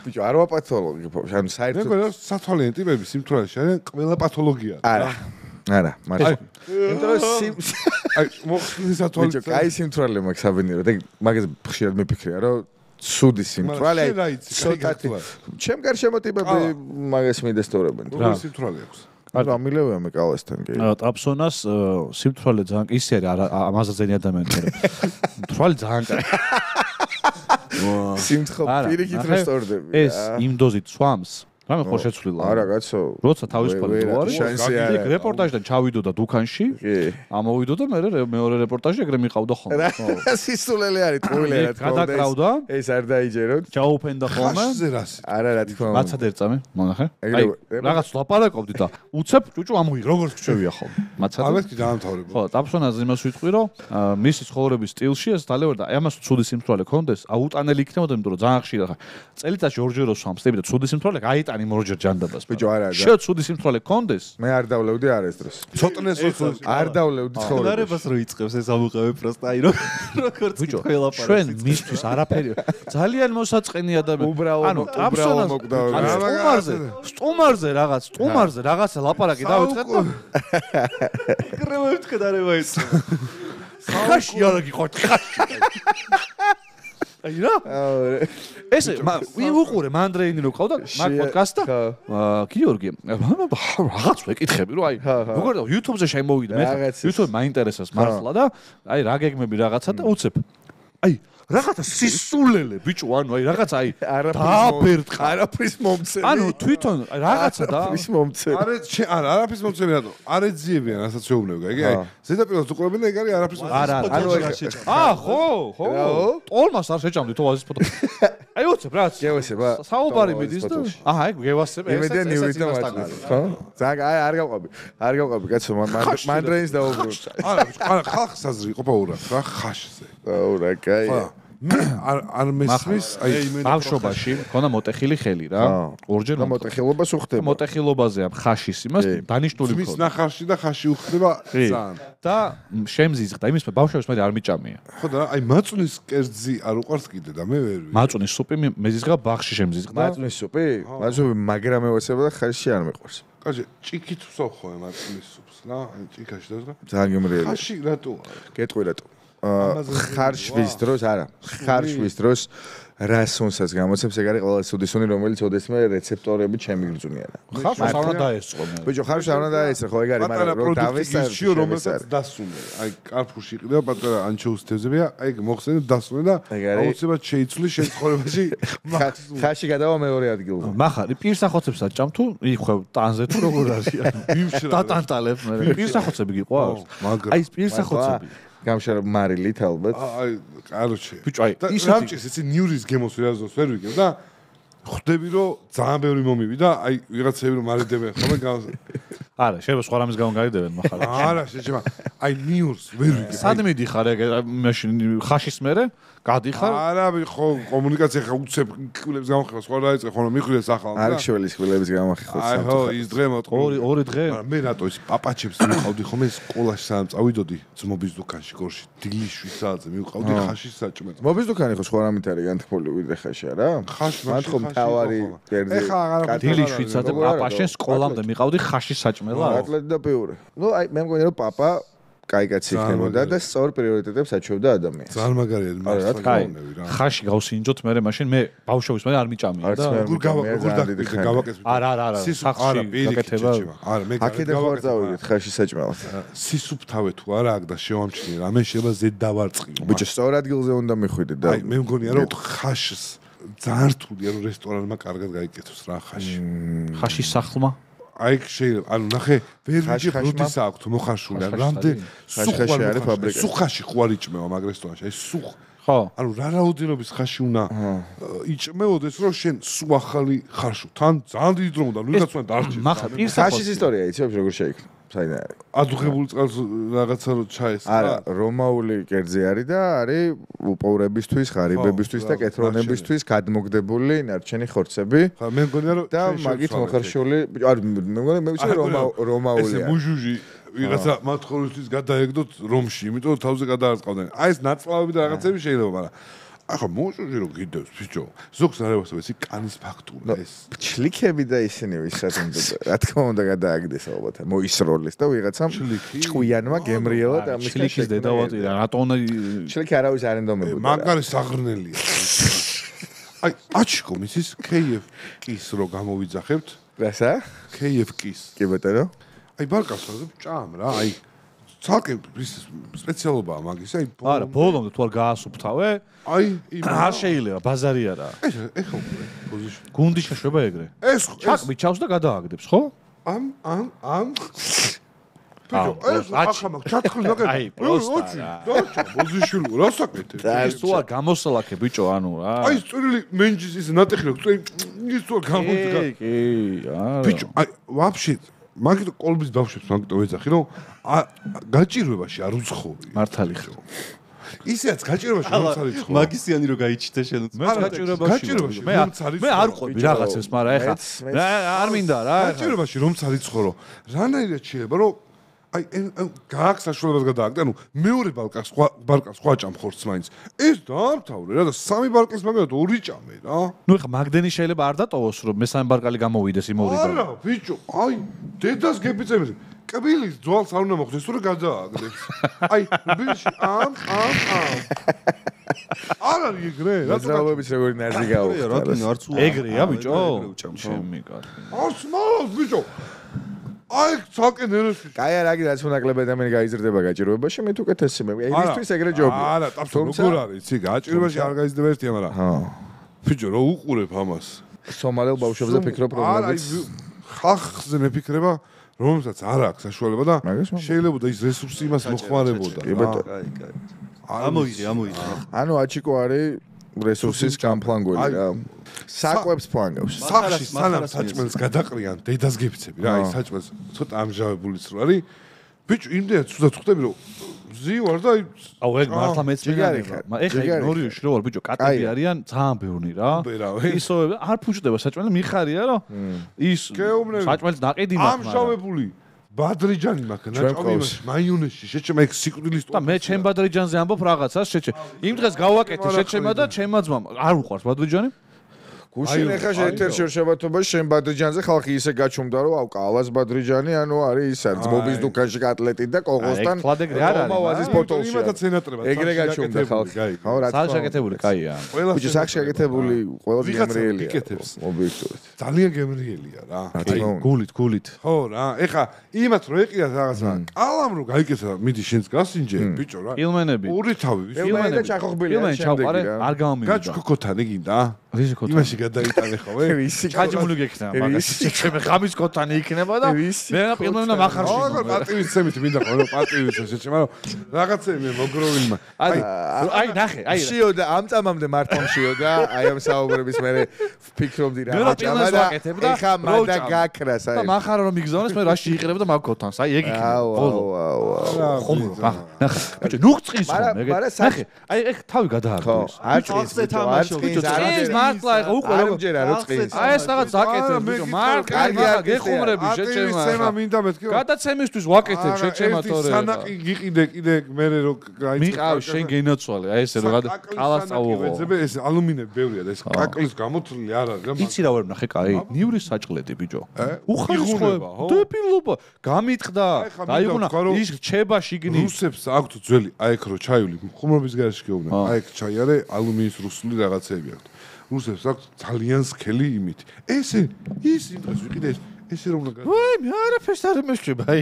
[SPEAKER 3] ბიჭო არ ვაპათოლოგებ ან საერთოდ
[SPEAKER 1] მე სათვალიანი ტიპები სიმთვრალეში არიან ყველა პათოლოგია
[SPEAKER 3] არა მართლა აი
[SPEAKER 1] მოხსნის სათვალიანი
[SPEAKER 3] ბიჭო კაი სიმთვრალე მაქვს საბინირო და მაგაზე ხშირად მიფიქრია რომ სუდი სიმთვრალე ცოტათი ჩემ გარშემო ტიპები მაგას მიდესტურებენ
[SPEAKER 1] რა სიმთვრალე აქვს
[SPEAKER 3] არა მილევია მე კალასთან კი
[SPEAKER 2] ტაპსონას სიმთვრალე ძალიან ისე არის ამაზაძენი ადამიანები თვალე ძალიან კაი
[SPEAKER 3] სიმთხრა პირიქით რესტორდები
[SPEAKER 2] ეს იმ დოზით სვამს რამე ხო შეცვლილა.
[SPEAKER 3] არა, კაცო.
[SPEAKER 2] როცა თავისუფალი რო არის,
[SPEAKER 3] შანსი არა.
[SPEAKER 2] იქ რეპორტაჟიდან ჩავიდოდა დუქანში, ამოვიდოდა მე მეორე რეპორტაჟი ეგრე მიყავდა ხოლმე.
[SPEAKER 3] სისულელე არის ტყუილე რა თქმა უნდა.
[SPEAKER 2] გადაკრავდა.
[SPEAKER 3] ეს არ დაიჯეროთ.
[SPEAKER 2] ჩაუფენდა ხოლმე.
[SPEAKER 3] არა რა თქმა უნდა.
[SPEAKER 2] მაცად ერწამე, მონახე. აი, რაღაც ლაპარაკობდი და უცებ ჭუჭუ ამოიღ, როგორც გშევია ხოლმე. მაცად.
[SPEAKER 1] ამას კი დაამთავრებო.
[SPEAKER 2] ხო, ტაფსონაზე იმას ვიტყვი, რომ მისი ცხოვრების სტილში ეს დალევარ და ამას ცუდი სიმთვრალე კონდეს, აუტანელი იქნებოდა, იმიტომ რომ ძალიან ხშირად ხარ. წელიწადში ორჯერ ვსვამს, და ცუდი სიმთვრალე გაიტანი ორჯერ ჯანდაბას.
[SPEAKER 3] ბიჭო, არა.
[SPEAKER 2] შე ცუდი სიმთვრალე კონდეს.
[SPEAKER 3] მე არ დავლევდი არ ეს დროს.
[SPEAKER 1] ცოტნეს
[SPEAKER 3] არ დავლევდი ცხოვრებას.
[SPEAKER 4] ნარებას რო იწყებს ეს ამოყევი პროსტა აი როგორც ყველაფერი.
[SPEAKER 2] ჩვენ მისთვის არაფერი. ძალიან მოსაწყენი ადამიანი.
[SPEAKER 3] ანუ
[SPEAKER 2] ტაფსონაზე სტუმარზე რაღაცა ლაპარაკი დავიწყეთ და
[SPEAKER 4] კრევებთ გადარება ის.
[SPEAKER 2] ხაში არა გიყოთ ხაში. აი რა? ესე ვიყურე მანდრეინი რო ყავდა მაგ პოდკასტს და გიორგი რაღაც ვეკითხები რომ აი როგორ YouTube-ზე შემოვიდა მე YouTube მაინტერესებს მართლა და აი რა გეგმები რაღაცა და უცებ აი რაღაცა სისულელე ბიჭო ანუ აი რაღაცა აი დააფერტყა
[SPEAKER 3] არაფრის მომცემი
[SPEAKER 2] ანუ თვითონ რაღაცა და
[SPEAKER 3] არაფრის მომცემი
[SPEAKER 1] არა არაფრის მომცემი რატო არ ეძიებიან რასაც შეუბნები იგი აი ზედაპიროს უყურებენ ეგ არის არაფრის
[SPEAKER 2] არა ანუ ხო ტოლმას არ შეჭამდი თოვაზის ფოტო აი უცებ რაც
[SPEAKER 3] გევასება
[SPEAKER 2] საუბარი მიდის და აჰა ეგ გევასება
[SPEAKER 3] იმედია ნიურის და მაგის ხო ზაგ არ გავყვები კაცო მანდრეინს დაუბრუნდა
[SPEAKER 1] არა ხალხს აზრი ყოფა ურა რა ხაშზე
[SPEAKER 3] ურა კაი
[SPEAKER 1] არ მესმის
[SPEAKER 2] აი ბავშვობაში მქონდა მოტეხილი ხელი რა ორჯერ
[SPEAKER 3] მოტეხილობას უხდება
[SPEAKER 2] მოტეხილობაზე ამ ხაშის იმას დანიშნული
[SPEAKER 1] მის ნახარში და ხაში უხდება ძალიან
[SPEAKER 2] და შემზიზღდა იმის ბავშვებს მე არ მიჭამია
[SPEAKER 1] ხო და აი მაწუნის კერძი არ უყარს კიდე და მე ვერ
[SPEAKER 2] მაწუნის სუპი მეზიზღა ბაღში შემზიზღდა
[SPEAKER 3] მაწუნის სუპი მაგრამ ევასება და ხაში არ მიყვარს
[SPEAKER 1] კაჟე ჭიქით ვსავ ხოლმე მაწუნის სუპს რა აი ჭიქაში და
[SPEAKER 3] ძალიან გემრიელი
[SPEAKER 1] ხაში რატო
[SPEAKER 3] გეტყვი რატო ხარშვის დროს არა ხარშვის დროს რასონსაც გამოცემს ეგ არის ყველა სუდისუნი რომელიც ოდესმე რეცეპტორები შემიგრძუნიანა
[SPEAKER 2] ხარშს არ უნდა დაესწრო მე
[SPEAKER 3] ბიჭო ხარშს არ უნდა დაესწრო ხო ეგ არის მაგრამ რომ
[SPEAKER 1] დავესწრო რომელსაც დასუნე აი კარფურში იყიდა პატარა ანჩოუს თევზებია აი მოხსენე დასუნე და აუცილებლად შეიცვლი შეცხოვრებაში
[SPEAKER 3] ხარში გადავა მეორე ადგილზე
[SPEAKER 2] მახარი პირსახოცებს აჭამ თუ იხვევ ტანზე თუ როგორ არის დატანტალებ მე პირსახოცები გიყვარს აი პირსახოცები
[SPEAKER 3] გამშრალ მარილით ალბათ.
[SPEAKER 1] აი, კაროჩე.
[SPEAKER 2] ბიჭო, აი,
[SPEAKER 1] ის სამჭის იცი ნიურის გემოს ვერაზოს ვერ ვიგებ და ხვდები რომ ძალიან ბევრი მომივიდა, აი ვიღაცები რომ მარიდებენ ხოლმე
[SPEAKER 2] არა, შეიძლება სხვა რამის გამო გაიდებენ מחר.
[SPEAKER 1] არა, შეიძლება. აი ნიურს ვერ ვიგებ.
[SPEAKER 2] სად მიდიხარ ეგ მაშინ ხაშის მერე? გადიხარ?
[SPEAKER 1] არა, ხო, კომუნიკაცია ხა უცებ კვილებს გამახება, სხვა დაიწყე ხოლმე მიხვიდეს ახლა.
[SPEAKER 3] არქშველის კვილების გამახება.
[SPEAKER 1] აი ხო, ის დღე მოტყო.
[SPEAKER 2] ორი დღე.
[SPEAKER 1] მე რატო ის პაპაჩებს მივყავდი ხოლმე სკოლაში სამ წავიდოდი ძმობის დუქანში გორში დილიშვი საათზე მივყავდი ხაშის საჭმელს.
[SPEAKER 3] ძმობის დუქანი ხო სხვა რამით არის განთქმული ვიდრე ხაში არა?
[SPEAKER 1] ხაში
[SPEAKER 3] მათქო მთავარი კერძი.
[SPEAKER 1] ეხა აღარ
[SPEAKER 2] დილიშვიცა და პაპაშენ სკოლამდე მიყავდი ხაშის საჭმელა.
[SPEAKER 3] ატლეტი და პიურე. ნუ აი მე მგონია რომ პაპა კაი კაცი იქნებოდა და სწორ პრიორიტეტებს აჩვევდა ადამიანს.
[SPEAKER 1] ძალიან მაგარია მართლა
[SPEAKER 2] რა. ხაში გავსინჯოთ მე მაშინ მე ბავშვობის მე არ მიჭამია და
[SPEAKER 1] როგორ გავაკეთებ.
[SPEAKER 2] არა. სახში გაკეთება.
[SPEAKER 1] არა მე
[SPEAKER 3] აქედან ხარ წავიდეთ ხაში საჭმელს.
[SPEAKER 1] სისუფთავე თუ არა აქ და შევამჩნიე რამე შეიძლება ზედ დავარწყიო.
[SPEAKER 3] ბიჭო სწორ ადგილზე უნდა მიხვიდე და
[SPEAKER 1] აი მე მგონია რომ ხაშს ძალიან რთულია რომ რესტორანმა კარგად გაიკეთოს რა ხაში.
[SPEAKER 2] ხაშის სახლმა
[SPEAKER 1] აი შეიძლება ანუ ნახე ვერ ვიჯი როდის აქვს მოხარშული რამდენ
[SPEAKER 3] ხაში არის ფაბრიკა
[SPEAKER 1] სუხაში ხوار იჭმევა მაგ რესტორანში აი სუხ
[SPEAKER 2] ხო
[SPEAKER 1] ანუ რა რაოდენობის ხაში უნდა იჭმეოდეს რომ შენ სუ ახალი ხარშო თან ძალიან დიდი დრო უნდა ვიღაც უნდა დარჩეს
[SPEAKER 2] მახა
[SPEAKER 3] ხაშის ისტორია იცი როგორ შეიქმნა საიდან
[SPEAKER 1] ადუღებული წყალს რაღაცა რო ჩაეს
[SPEAKER 3] არა რომაული კერძი არის და არის უპოვრებისთვის ღარიბებისთვის და კეთრონებისთვის გადმოგდებული ნარჩენი ხორცები
[SPEAKER 1] ხა მე მგონია რომ
[SPEAKER 3] და მაგით მოხარშული არ მე მგონია მე ვიცი რომაულია
[SPEAKER 1] ესე მუჟუჟი ვიღაცა მათ ხორცის გადაეგდოთ რომში იმიტომ რომ თავზე გადაარწყავდნენ აი ეს ნაწლავები და რაღაცები შეიძლება მაგრამ ახლა მოჟუჟი რო გიდევს ბიჭო ზოგს არევასო ისი კანის ფაქტურა ეს
[SPEAKER 3] ჩლიქები და ისინი ვისაც უნდა რა თქმა უნდა გადააგდეს ალბათ მოისროლეს და ვიღაცამ ჭკვიანმა გემრიელა და ამის
[SPEAKER 2] ჩლიქის დედავატი რატონა
[SPEAKER 3] ჩლიქი არავის არ ენდომებოდა
[SPEAKER 1] მაგარი საღრნელია აი აჩიკო მისის KF-ის რო გამოვიძახებთ
[SPEAKER 3] რასა
[SPEAKER 1] KF-ის
[SPEAKER 3] კი ბატონო
[SPEAKER 1] აი ბარკასაზე ჭამ რა აი ცალკე სპეციალობაა მაგის, აი
[SPEAKER 2] არა, ბოლომდე თუ არ გაასუფთავე,
[SPEAKER 1] აი
[SPEAKER 2] არ შეიძლება, ბაზარი არა.
[SPEAKER 1] ეხლა უკვე პოზიცია.
[SPEAKER 2] გუნდი შეშვება ეგრე.
[SPEAKER 1] ეს
[SPEAKER 2] ჩაკმი ჩავს და გადააგდებს, ხო?
[SPEAKER 1] ამ ახლა მაგ ჩათხრი ნაკეთე.
[SPEAKER 2] აი, პროსტა.
[SPEAKER 1] დაჭა პოზიციურ რასაკეთე.
[SPEAKER 2] ეს თუ არ გამოსალაკე ბიჭო, ანუ რა.
[SPEAKER 1] აი წვრილი მენჯის ის ნატეხი რო ის თუ არ გამოდგა.
[SPEAKER 2] კი, არა.
[SPEAKER 1] ბიჭო, აი ვაფშე მაგიტო კოლბის ბავშვებს მაგიტო ვეძახი რომ გაჭირვებაში არ უცხორი.
[SPEAKER 2] მართალი ხო.
[SPEAKER 1] ისეაც გაჭირვებაში რომ წარიცხო.
[SPEAKER 4] მაგისიანი რო გაიჩიტე შენ.
[SPEAKER 2] მე გაჭირვებაში მე არ ყვები რაღაცებს, მაგრამ ეხა არ მინდა რა.
[SPEAKER 1] გაჭირვებაში რომ წარიცხო რომ რანაირად შეიძლება რომ აი გააქვს საშუალებას გადააგდე, ანუ მეორე ბარკას სხვა ჭამხორს მაინც. ეს დაამთავრე რა და სამი ბარკის მაგათ ორი ჭამე რა.
[SPEAKER 2] ნუ ეხა მაგდენი შეიძლება არ დატოვოს რომ მესამე ბარკალი გამოვიდეს იმოვრიდან.
[SPEAKER 1] არა, ბიჭო, აი დედას გეფიცემს. კბილის ძვალს არ უნდა მოხდეს, თუ რა გადააგდებს. აი, ბიჭი, არ არის ეგრე, რა
[SPEAKER 3] მოძრაობების როგორი ნაზი გაუხდა.
[SPEAKER 4] რატომ არც
[SPEAKER 2] ეგრეა ბიჭო? ჩემი კაცი.
[SPEAKER 1] არც მალ ბიჭო. აი, ცალკე ნერვში.
[SPEAKER 3] კაი არა, რაგი რაც უნაკლებად ამენი გაიზრდება გაჭირვებაში, მე თუ კეთესი მე. ისთვის ეგრე ჯობია.
[SPEAKER 1] არა, ტაფსო როგორ არის, იცი, გაჭირვებაში არ გაიზრდება ერთია, მაგრამ ბიჭო, რო უყურებ ამას.
[SPEAKER 3] სომალელ ბავშვებზე ფიქრობ რომ მაგის
[SPEAKER 1] ხალხზე მეფიქრება რომელსაც არ აქვს საშუალება და შეიძლება და ის რესურსი იმას მოხმარებოდა.
[SPEAKER 3] კი ბატონო.
[SPEAKER 4] ამოიღე.
[SPEAKER 3] ანუ აჩიკო არის რესურსის გამფლანგველი რა. საკვებს ფლანგავს.
[SPEAKER 1] სახში სანამ საჭმელს გადაყრიან დედას გეფიცები რა, აი საჭმელს ცოტა ამჟავებულიც რო არის. ბიჭო, იმდენად ცუდად ხვდები რომ ზივარ და
[SPEAKER 2] აუ ეგ მართლა მეწინააღმდეგე. ეხა ნორიოში რო ვარ ბიჭო, კატები არიან ძალიან ბევრი რა. ისო არ ფუჭდება საჭმელი, მიხარია რომ ის საჭმელს ნაყიდი მაქვს.
[SPEAKER 1] ამჟავებული ბადრიჯანი მაქვს, ნაჭამი მაიონეზში, შეჭმა ეგ სიკვდილის
[SPEAKER 2] და მე ჩემ ბადრიჯანზე ამბობ რაღაცას, შეჭე. იმ დღეს გავაკეთე შეჭმა და ჩემმა ძმამ არ უყვარს ბადრიჯანი.
[SPEAKER 3] გუშინ ეხა შეეთერში შებათობაში შენ ბადრიჯანზე ხალხი ისე გაჩუმდა რომ აუ კალას ბადრიჯანი ანუ არის ის არის ძმობის დუქანში კატლეტი და კოღოსთან მომავაზის ბოტოლში ეგრე გაჩუმდა ხალხი ხო რა თქმა უნდა
[SPEAKER 2] საშაკეთებული კაია
[SPEAKER 3] ბიჭო საშაკეთებული ყველაზე გემრიელია ობიექტურად
[SPEAKER 1] ძალიან გემრიელია რა
[SPEAKER 2] გულით
[SPEAKER 1] ხო რა ეხა იმათ რო ეყია რაღაცა კალამ რო გაიკეთა მიდი შენს გასინჯე ბიჭო რა
[SPEAKER 2] ფილმენები
[SPEAKER 1] ორი თავი
[SPEAKER 3] ფილმენი და ჩახოხბილია
[SPEAKER 2] შემდეგი რა არ გამომივიდა
[SPEAKER 1] გაჩქოქოთანი გინდა
[SPEAKER 2] რიზიკოთანი
[SPEAKER 1] იმაში გადაიტანე ხოლმე
[SPEAKER 2] ჩაჯმული გექნება მაგას ჩემი ღამის კოთანი იქნება და მე რა ფილმები და מחარში
[SPEAKER 1] ხო პატივით ცემით მინდა ხოლმე პატივით შეჭმა რომ რაღაცები მოგროვილმა
[SPEAKER 2] აი ნახე აი
[SPEAKER 3] შიოდა ამ წამამდე მართლა შიოდა აი ამ საუბრების მე ვფიქრობდი რა
[SPEAKER 2] ჭამა და
[SPEAKER 3] ეხა მადა გაქრას აი
[SPEAKER 2] და מחარო რომ იგზავნეს მე რაში იყრებ და მაგ კოთანს აი ეგ იქნება ბოლო ნახე ბიჭო ნუღწის ხოლმე ნახე აი ეგ თავი გადაარგვის
[SPEAKER 3] არ წინს
[SPEAKER 2] მართლა ეხა უკვე
[SPEAKER 3] არ მჯერა რო წინს
[SPEAKER 2] აი ეს რაღაც აკეთებ ბიჭო მართლა გეხუმრები შეჭემა
[SPEAKER 1] სემა მინდა მეთქი
[SPEAKER 2] გადაცემისთვის ვაკეთებ შეჭემა თორე
[SPEAKER 1] სანაკი გიყიდე კიდე მე რო
[SPEAKER 2] მიყავ შენ გენაცვალე აი ესე რომ ყალას წავუღო
[SPEAKER 1] ეს ალუმინები ბევრია და ეს კაკლის გამოთვლილი არ არის რა
[SPEAKER 2] იცი რა ვერ ნახე კაი ნივრის საჭყლედი ბიჭო უხარისხოება დებილობა გამიტყდა დაიღუნა ის რჩება შიგნით
[SPEAKER 1] რუსებს აქვთ ძველი აი ეგ რო ჩაიული ხუმრობის გარეშე გეუბნები აი ეგ ჩაი არის ალუმინის რუსული რაღაცები აქვთ რუსებს აქვს ძალიან სქელი იმით ესე ის იმ დროს ვიყიდე ესე რომ უნდა
[SPEAKER 2] ვაი მე არაფერს არ მეშჩება აი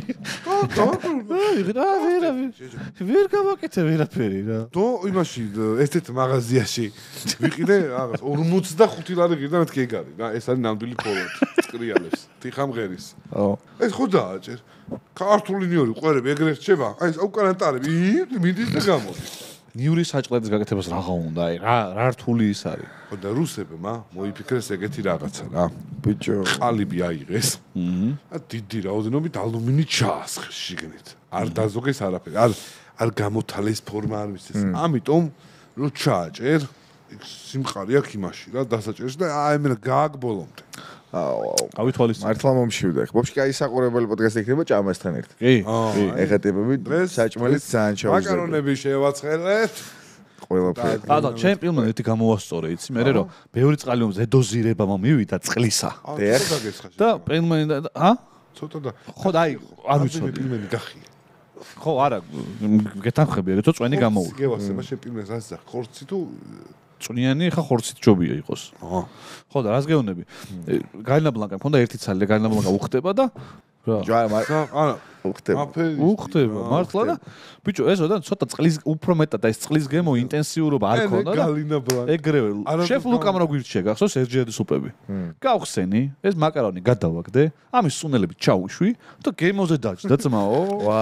[SPEAKER 2] ვერ გავაკეთე ვერაფერი რა
[SPEAKER 1] დო იმაში ესეთ მაღაზიაში ვიყიდე რაღაც 45 ლარი ღირდა მეთქი ეგ არის რა ეს არის ნამდვილი ფოლოდი წკრიალებს თიხამღერის ეს ხო დააჭერ ქართული ნიორი ყვერები ეგრე რჩება აი ეს უკანატარები მიდის და გამოდის
[SPEAKER 2] ნიურის საჭყლედის გაკეთებას რაღა უნდა აი რა რთული ის არის
[SPEAKER 1] ხო და რუსებმა მოიფიქრეს ეგეთი რაღაცა რა
[SPEAKER 3] ბიჭო
[SPEAKER 1] ყალიბი აიღეს და დიდი რაოდენობით ალუმინი ჩაასხეს შიგნით არ დაზოგეს არაფერი არ გამოთალეს ფორმა არ მისცეს ამიტომ რო ჩააჭერ სიმყარე აქვს იმაში რა დასაჭერში და აი მე გააგბოლომდე
[SPEAKER 2] ავითვალის
[SPEAKER 3] მართლა მომშივდა ხო ბობში კაი საყურებელი პოდკასტი იქნება ჭამასთან ერთ
[SPEAKER 2] კი
[SPEAKER 3] ეხა ტიპები საჭმელიც ძალიან ჩაუზრდა
[SPEAKER 1] მაკარონები შევაცხელეთ
[SPEAKER 3] ყველაფერი
[SPEAKER 2] და ჩემ ფილმმა ერთი გამოვასწორე იცი მე რომ ბევრი წყალი მომზე დოზირება მომივიდა წყლისა და ფილმი
[SPEAKER 1] ცოტა და
[SPEAKER 2] ხო და აი არ ვიცოდი
[SPEAKER 1] ფილმები გახია
[SPEAKER 2] ხო არა გეთანხმები როცა წვენი გამოვიდა
[SPEAKER 1] გევასება შენ ფილმებს ასე ხორცი თუ
[SPEAKER 2] წვნიანი ხა ხორცით ჯობია იყოს ხო და რას გეუბნები გალინა ბლანკა მქონდა ერთი ცალი გალინა ბლანკა უხდება და
[SPEAKER 1] არა
[SPEAKER 2] უხდება მართლა და ბიჭო ეს ოდან ცოტა წყლის უფრო მეტად და ეს წყლის გემო ინტენსიურობა არ ქონდა და ეგრევე შეფ ლუკამ რო გვირჩია გახსოვს ერთჯერადი სუპები გავხსენი ეს მაკარონი გადავაგდე ამის სუნელები ჩაუშვი და გემოზე დაჭდა ძმაო ვა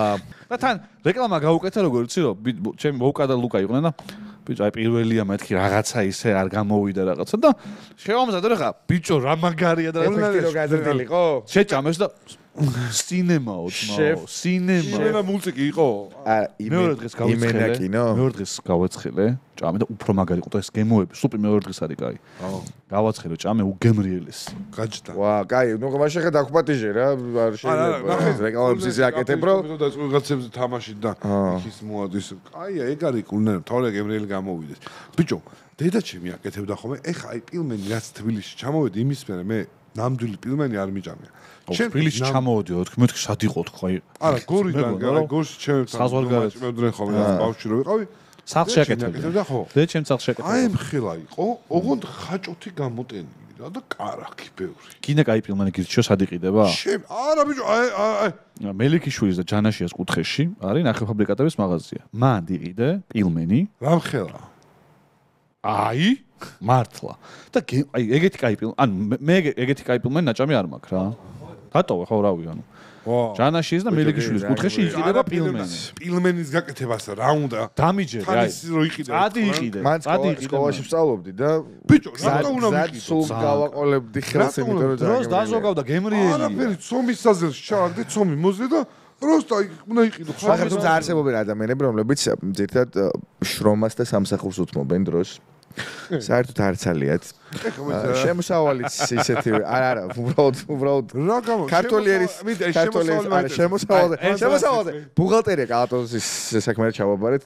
[SPEAKER 2] და თან რეკლამა გაუკეთე როგორ იცი რომ ჩემი მოვკა და ლუკა იყვნენ და ბიჭო აი პირველია მეთქი რაღაცა ისე არ გამოვიდა რაღაცა და შევამზადე რა ბიჭო რა მაგარია და
[SPEAKER 3] რა გაზრდილიყო
[SPEAKER 2] შეჭამეს და სინემაო ძმაო სინემა
[SPEAKER 1] მუსიკი იყო
[SPEAKER 2] მეორე დღეს გავეცხელე ჭამე და უფრო მაგარი იყო და ეს გემოები სუპი მეორე დღეს არის კაი გავაცხელე ჭამე უგემრიელეს
[SPEAKER 1] გაჭდა
[SPEAKER 3] ვა კაი ნუ მაშინ ხე დაგხვატიჟე რა არ შეიძლება რეკლამებს ისე აკეთებ რომ
[SPEAKER 1] და რაღაცებზე თამაში და ის მოადის კაია ეგ არის კულნერ თორე გემრიელი გამოვიდეს ბიჭო დედა ჩემი აკეთებდა ხოლმე ეხა აი პილმენი რაც თბილისში ჩამოვედი იმის მერე მე ნამდვილი პილმენი არ მიჭამია
[SPEAKER 2] თბილისში ჩამოვედი მეთქი სად იყო თქო აი
[SPEAKER 1] არა გორიდან არა გორში ჩემთან მეუბნე ხოლმე ბავშვი რო ვიყავი
[SPEAKER 2] სახლში აკეთებდა
[SPEAKER 1] ხო
[SPEAKER 2] დე ჩემ სახლში აკეთებდა
[SPEAKER 1] აი მხელა იყო ოღონდ ხაჭოთი გამოტენილი რა და კარაქი ბევრი
[SPEAKER 2] კიდე კაი პილმენი გირჩიო სად იყიდება
[SPEAKER 1] არა ბიჭო აი
[SPEAKER 2] მელიქიშვილის და ჯანაშიას კუთხეში არის ნახევარფაბრიკატების მაღაზია მან იყიდე პილმენი
[SPEAKER 1] რა მხელა
[SPEAKER 2] აი მართლა და აი ეგეთი კაი პილმენი ანუ მე ეგეთი კაი პილმენი ნაჭამი არ მაქვს რა დატოვე ხო რავი ანუ ჯანაშიას და მელიქიშვილის კუთხეში იყიდება პილმენი
[SPEAKER 1] პილმენის გაკეთებას რა უნდა
[SPEAKER 2] დამიჯერე აი წადი იყიდე
[SPEAKER 3] წადი სკოლაში ვსწავლობდი და
[SPEAKER 1] ბიჭო რატო უნდა ვიყიდო
[SPEAKER 3] სულ გავაყოლებდი ხელს იმიტომ რომ
[SPEAKER 2] დროს დაზოგავდა გემრიელი
[SPEAKER 1] არაფერი ცომის საზელში ჩავაგდე ცომი მოზე და просто უნდა იყიდო
[SPEAKER 3] ხარ თუმცა არსებობენ ადამიანები რომლებიც ზირთად შრომას და სამსახურს უთმობენ დროს საერთოდ არ ცალიათ შემოსავალიც ისეთი არა უბრალოდ ქართველიერის შემოსავალზე ბუღალტერია კალათოზის საქმეა ჩავაბარეთ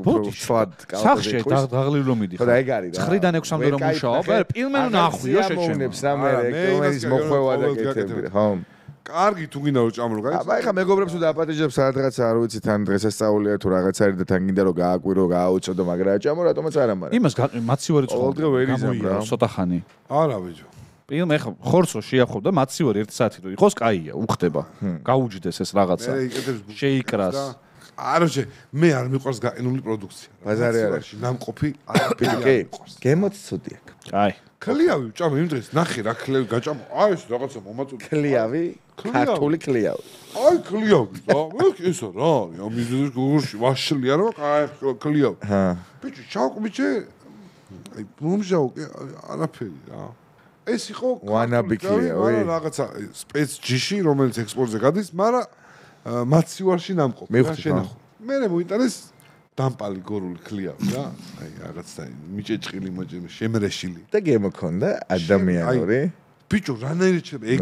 [SPEAKER 3] უფრო სვად
[SPEAKER 2] კალათოზი დაღლილი რომ მიდი
[SPEAKER 3] ხო და ეგ არის რა
[SPEAKER 2] 9-დან 6-მდე რომ მუშაობ პილმენი ნახვიო შეჩემს
[SPEAKER 3] რამე პილმენის მოხვევა და კეთები ხო
[SPEAKER 1] კარგი თუ გინდა რომ ჭამრო გაიცი
[SPEAKER 3] აბა ეხა მეგობრებს თუ დააპატიჟებს სადღაც არ ვიცი თან დღესასწაულია თუ რაღაც არის და თან გინდა რომ გააკვირო გააუწოდო მაგრამ ჭამო რატომაც არა მაგრამ
[SPEAKER 2] იმას მაცივარი
[SPEAKER 3] ყოველდღე ვერ იზამ რა
[SPEAKER 2] ცოტა ხანი
[SPEAKER 1] არა ბიჭო
[SPEAKER 2] პილმ ეხა ხორცო შეახობ და მაცივარი 1 საათი რო იყოს კაია უხდება გაუჯდეს ეს რაღაცა შეიკრას
[SPEAKER 1] არაჟე მე არ მიყვარს გაყინული პროდუქცია
[SPEAKER 3] ბაზარი არის
[SPEAKER 1] ნამყოფი
[SPEAKER 3] კი გემოც ცუდი აქვს
[SPEAKER 2] აი
[SPEAKER 1] ქლიავი ჭამე იმ დღეს ნახე რა ქლიავი გაჭამ აი ეს რაღაცა მომაწუდი
[SPEAKER 3] ქლიავი ქართული ქლიავი
[SPEAKER 1] აი ქლიავი რა ესა რა ამიზეს გურში ვაშლია რა აი ქლიავი ბიჭო ჩავკბიჭე აი მომჟაო არაფერი რა ეს იყო
[SPEAKER 3] ვანაბი ქლიავი
[SPEAKER 1] რაღაცა სპეც ჯიში რომელიც ექსპორტზე გადის მაგრამ მაცივარში ნამყოფი რა შენახო მე მოიტანეს დამპალი გორული ქლიავი რა აი რაღაცა მიჭეჭყილი მოჭემ შემრეშილი
[SPEAKER 3] და გემოქონდა ადამიანური
[SPEAKER 1] ბიჭო რანაირად შეიძლება ეგ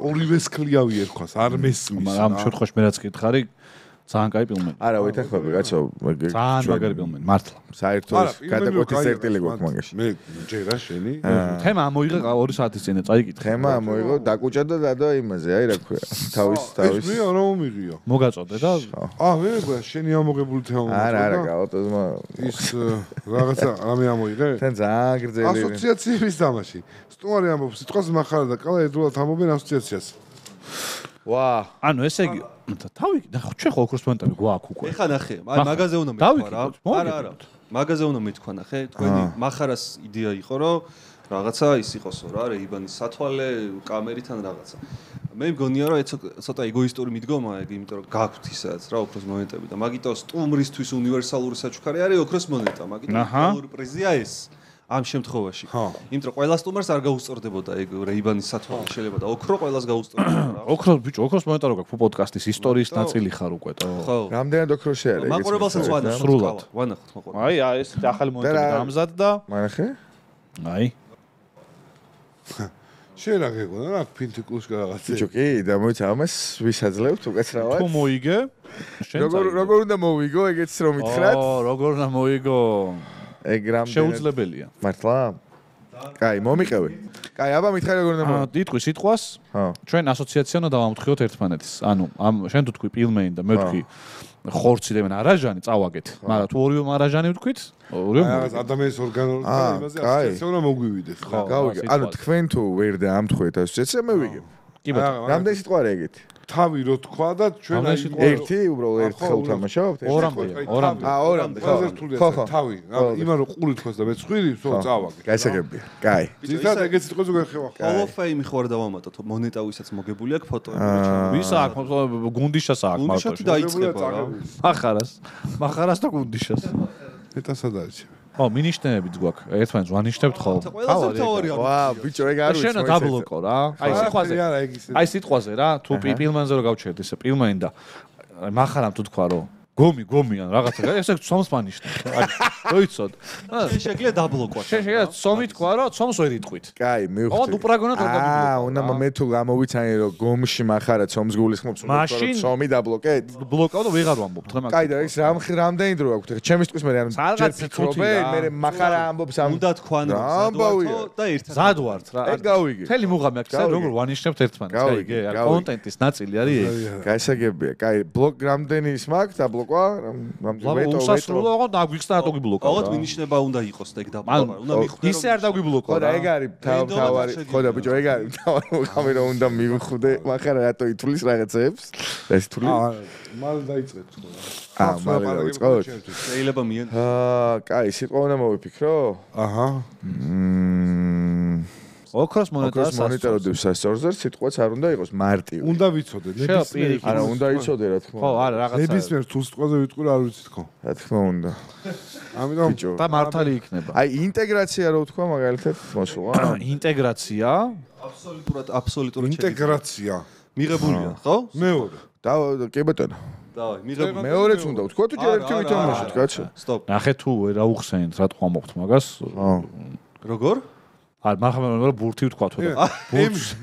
[SPEAKER 1] ორივეს ქლიავი ერქვას არ მესმის
[SPEAKER 2] მაგრამ ამ შემთხვევაში მე რაც კითხარი ძალიან კაი პილმენი
[SPEAKER 3] არა ვითახმები კაცო
[SPEAKER 2] ძალიან მაგარი პილმენი მართლა
[SPEAKER 3] საერთოდ გადაკვეთის წერტილი გვაქვს მაგაში
[SPEAKER 1] მე ჯერა შენი
[SPEAKER 2] თემა ამოიღე 2 საათის წინ წაიკითხე
[SPEAKER 3] თემა ამოიღო დაკუჭა და დადო იმაზე აი რა ქვია თავის
[SPEAKER 1] ეს მე არა მომიღია
[SPEAKER 2] მოგაწოდე და
[SPEAKER 1] მე მგონია შენი ამოღებული თემა
[SPEAKER 3] არა გაუტოზმა
[SPEAKER 1] ის რაღაცა რამე ამოიღე
[SPEAKER 3] თან ძალიან გრძელი
[SPEAKER 1] ასოციაციების თამაში სტუარი ამბობს სიტყვას მახარა და კალა ერთდროულად ამბობენ ასოციაციას
[SPEAKER 3] ვა
[SPEAKER 2] ანუ ესე იგი თავი ჩვენ ხო ოქროს მონეტები გვაქვს უკვე
[SPEAKER 4] ეხა ნახე აი მაღაზე უნდა მეთქვა რა არა მაღაზე უნდა მეთქვა ნახე თქვენი მახარას იდეა იყო რომ რაღაცა ის იყოსო რა რეიბანის სათვალე კამერიდან რაღაცა მე მგონია რომ ცოტა ეგოისტური მიდგომა ეგ იმიტომ რომ გაქვთ ისაც რა ოქროს მონეტები და მაგიტო სტუმრისთვის უნივერსალური საჩუქარი არის ოქროს მონეტა მაგიტო უნივერსალური პრიზია ეს ამ შემთხვევაში. იმიტომ რომ ყველა სტუმარს არ გაუსწორდებოდა ეგ რეიბანის სათვალე შეიძლება და ოქრო ყველას გაუსწორდებოდა რა.
[SPEAKER 2] ოქრო ბიჭო, ოქროს მონეტა რო გაქვს პოდკასტის ისტორიის ნაწილი ხარ უკვე და.
[SPEAKER 4] ხო.
[SPEAKER 3] რამდენად ოქრო შეარე?
[SPEAKER 4] მაყურებელსაც ვანახავ.
[SPEAKER 2] სრულად.
[SPEAKER 4] ვანახავთ მაყურებელს.
[SPEAKER 2] აი, ეს ახალი მონეტები დამზად და
[SPEAKER 3] მანახე?
[SPEAKER 2] აი.
[SPEAKER 1] შენ რა გეგონა რა ფინტიკულშკა რაღაცა.
[SPEAKER 3] ბიჭო, კი, და მოიცა ამას ვისაძლევთ უკაცრავად.
[SPEAKER 2] თუ მოიგე?
[SPEAKER 3] როგორ უნდა მოვიგო ეგეც რომ მითხრათ?
[SPEAKER 2] როგორ უნდა მოიგო?
[SPEAKER 3] ეგ რამდენად
[SPEAKER 2] შეუძლებელია.
[SPEAKER 3] მართლა? კაი, მომიყევი. კაი, აბა მითხარი როგორ უნდა მოვიგო?
[SPEAKER 2] დიტყვი სიტყვას. ჩვენ ასოციაცია უნდა დავამთხიოთ ერთმანეთის. ანუ ამ შენ თუ თქვი პილმენი და მე ვთქვი ხორცი და მე არაჟანი წავაგეთ. მაგრამ თუ ორივე არაჟანი ვთქვით, ორივე
[SPEAKER 1] რაღაც ადამიანის ორგანოზე ასოციაცია უნდა მოგვივიდეს.
[SPEAKER 3] გავიგე. ანუ თქვენ თუ ვერ და ამთხვეთ ასოციაცია მე ვიგებ.
[SPEAKER 2] კი ბატონო.
[SPEAKER 3] რამდენი სიტყვა არის ეგეთი?
[SPEAKER 1] თავი რო თქვა და ჩვენ
[SPEAKER 3] ერთი უბრალოდ ერთ ხელთ თამაშობთ?
[SPEAKER 2] ორამდე.
[SPEAKER 1] ხო, თავი. იმან რო ყური თქვას და მეცხვირი, სულ წავაგე.
[SPEAKER 3] გასაგებია. კაი.
[SPEAKER 1] ძირითადად ეგეც სიტყვაზე გეხება.
[SPEAKER 4] Hall of Fame ხوار დავამატოთ, მონეტა ვისაც მოგებული აქვს ფოტოები.
[SPEAKER 2] ვისა აქვს გუნდიშას აქვს მარტო.
[SPEAKER 4] გუნდიშათი დაიწყება რა.
[SPEAKER 2] მახარას და გუნდიშას.
[SPEAKER 1] ეტასად არის.
[SPEAKER 2] ო, მინიშნებებიც გვაქვს. ერთმანეთს ვანიშნებთ ხოლმე.
[SPEAKER 4] ყველაზე მთავარი არის.
[SPEAKER 3] ვა, ბიჭო, ეგ არის.
[SPEAKER 2] შენ დაბლოკო რა. აი სიტყვაზე რა, თუ პილმანზე რო გავჩერდი ესე პილმანი და მახარამ თუ თქვა რომ გომიან რაღაცა ესე ცომს მანიშნებს. აი, მოიცოდ.
[SPEAKER 4] შეგიძლია დაბლოკო.
[SPEAKER 2] შეგიძლია ცომი თქვა რომ ცომს ვერ იტყვით.
[SPEAKER 3] კაი, მივხვდი.
[SPEAKER 2] ო, უპრაგონად ვერ დაბლოკო.
[SPEAKER 3] უნდა მე თუ გამოვიცანი რომ გომში მახარა ცომს გულისხმობს, უნდა თქვა რომ ცომი დაბლოკეთ.
[SPEAKER 2] ბლოკავ და ვეღარ ვამბობ, თქმა უნდა.
[SPEAKER 3] კაი და ეს რამდენი დრო აქვს? ჩემი თქოს მე ანუ ჯერ ფიქრობე, მე მახარა ამბობს ამ
[SPEAKER 4] უნდა თქვან რომ ზადვართო და ერთად
[SPEAKER 2] ზადვართ რა.
[SPEAKER 3] ეგ გავიგე.
[SPEAKER 2] მთელი მუღამი აქვს და როგორ ვანიშნებთ ერთმანეთს, რა იგე? კონტენტის ნაწილი არის ეგ.
[SPEAKER 3] გასაგებია. კაი, ბლოკ რამდენი ის მაქვს და ბლოკვა?
[SPEAKER 2] ვეტო. უსასრულო დაგვიხსნა რატო გიბლოკავ?
[SPEAKER 4] ალბათ მინიშნება უნდა იყოს და ეგ დაბლოკა. უნდა მიხვდე.
[SPEAKER 2] ისე არ დაგვიბლოკავ.
[SPEAKER 3] ხო და ეგ არის თავარი. ხო და ბიჭო, ეგ არის თავარი მუღამი რომ უნდა მივხვდე, მახარა რატო ითulis რაღაცებს? ეს თული?
[SPEAKER 1] მალე დაიწყეთ ხო?
[SPEAKER 3] მალე დაიწყოთ.
[SPEAKER 4] შეიძლება მიან.
[SPEAKER 3] კაი, სიტყვა უნდა მოვიფიქრო?
[SPEAKER 1] აჰა.
[SPEAKER 2] ოქროს
[SPEAKER 3] მონეტა როდებს სასწორზე სიტყვაც არ უნდა იყოს მარტივი.
[SPEAKER 1] უნდა ვიცოდე, ნებისმიერ.
[SPEAKER 3] არა, უნდა იცოდე რა თქმა უნდა.
[SPEAKER 2] ხო, არა, რაღაცა.
[SPEAKER 1] ნებისმიერ თუ სიტყვაზე ვიტყვი რა არ ვიცით ხო?
[SPEAKER 3] რა თქმა უნდა.
[SPEAKER 1] ამიტომ
[SPEAKER 2] და მართალი იქნება.
[SPEAKER 3] აი, ინტეგრაცია რო ვთქვა მაგალითად მოსულა.
[SPEAKER 2] ინტეგრაცია?
[SPEAKER 4] აბსოლუტურად
[SPEAKER 1] ინტეგრაცია.
[SPEAKER 4] მიღებულია, ხო?
[SPEAKER 1] მეორე.
[SPEAKER 3] კი ბატონო.
[SPEAKER 4] დავაი, მიღებული.
[SPEAKER 3] მეორეც უნდა ვთქვა თუ ჯერ ერთი ვითამაშოთ, კაცო.
[SPEAKER 4] სტოპ.
[SPEAKER 2] ნახე თუ რა უხსენით, რა თქვა მოხთ მაგას?
[SPEAKER 4] როგორ?
[SPEAKER 2] არ მახმარებელ ბურთი ვთქვა თუ და ბურთს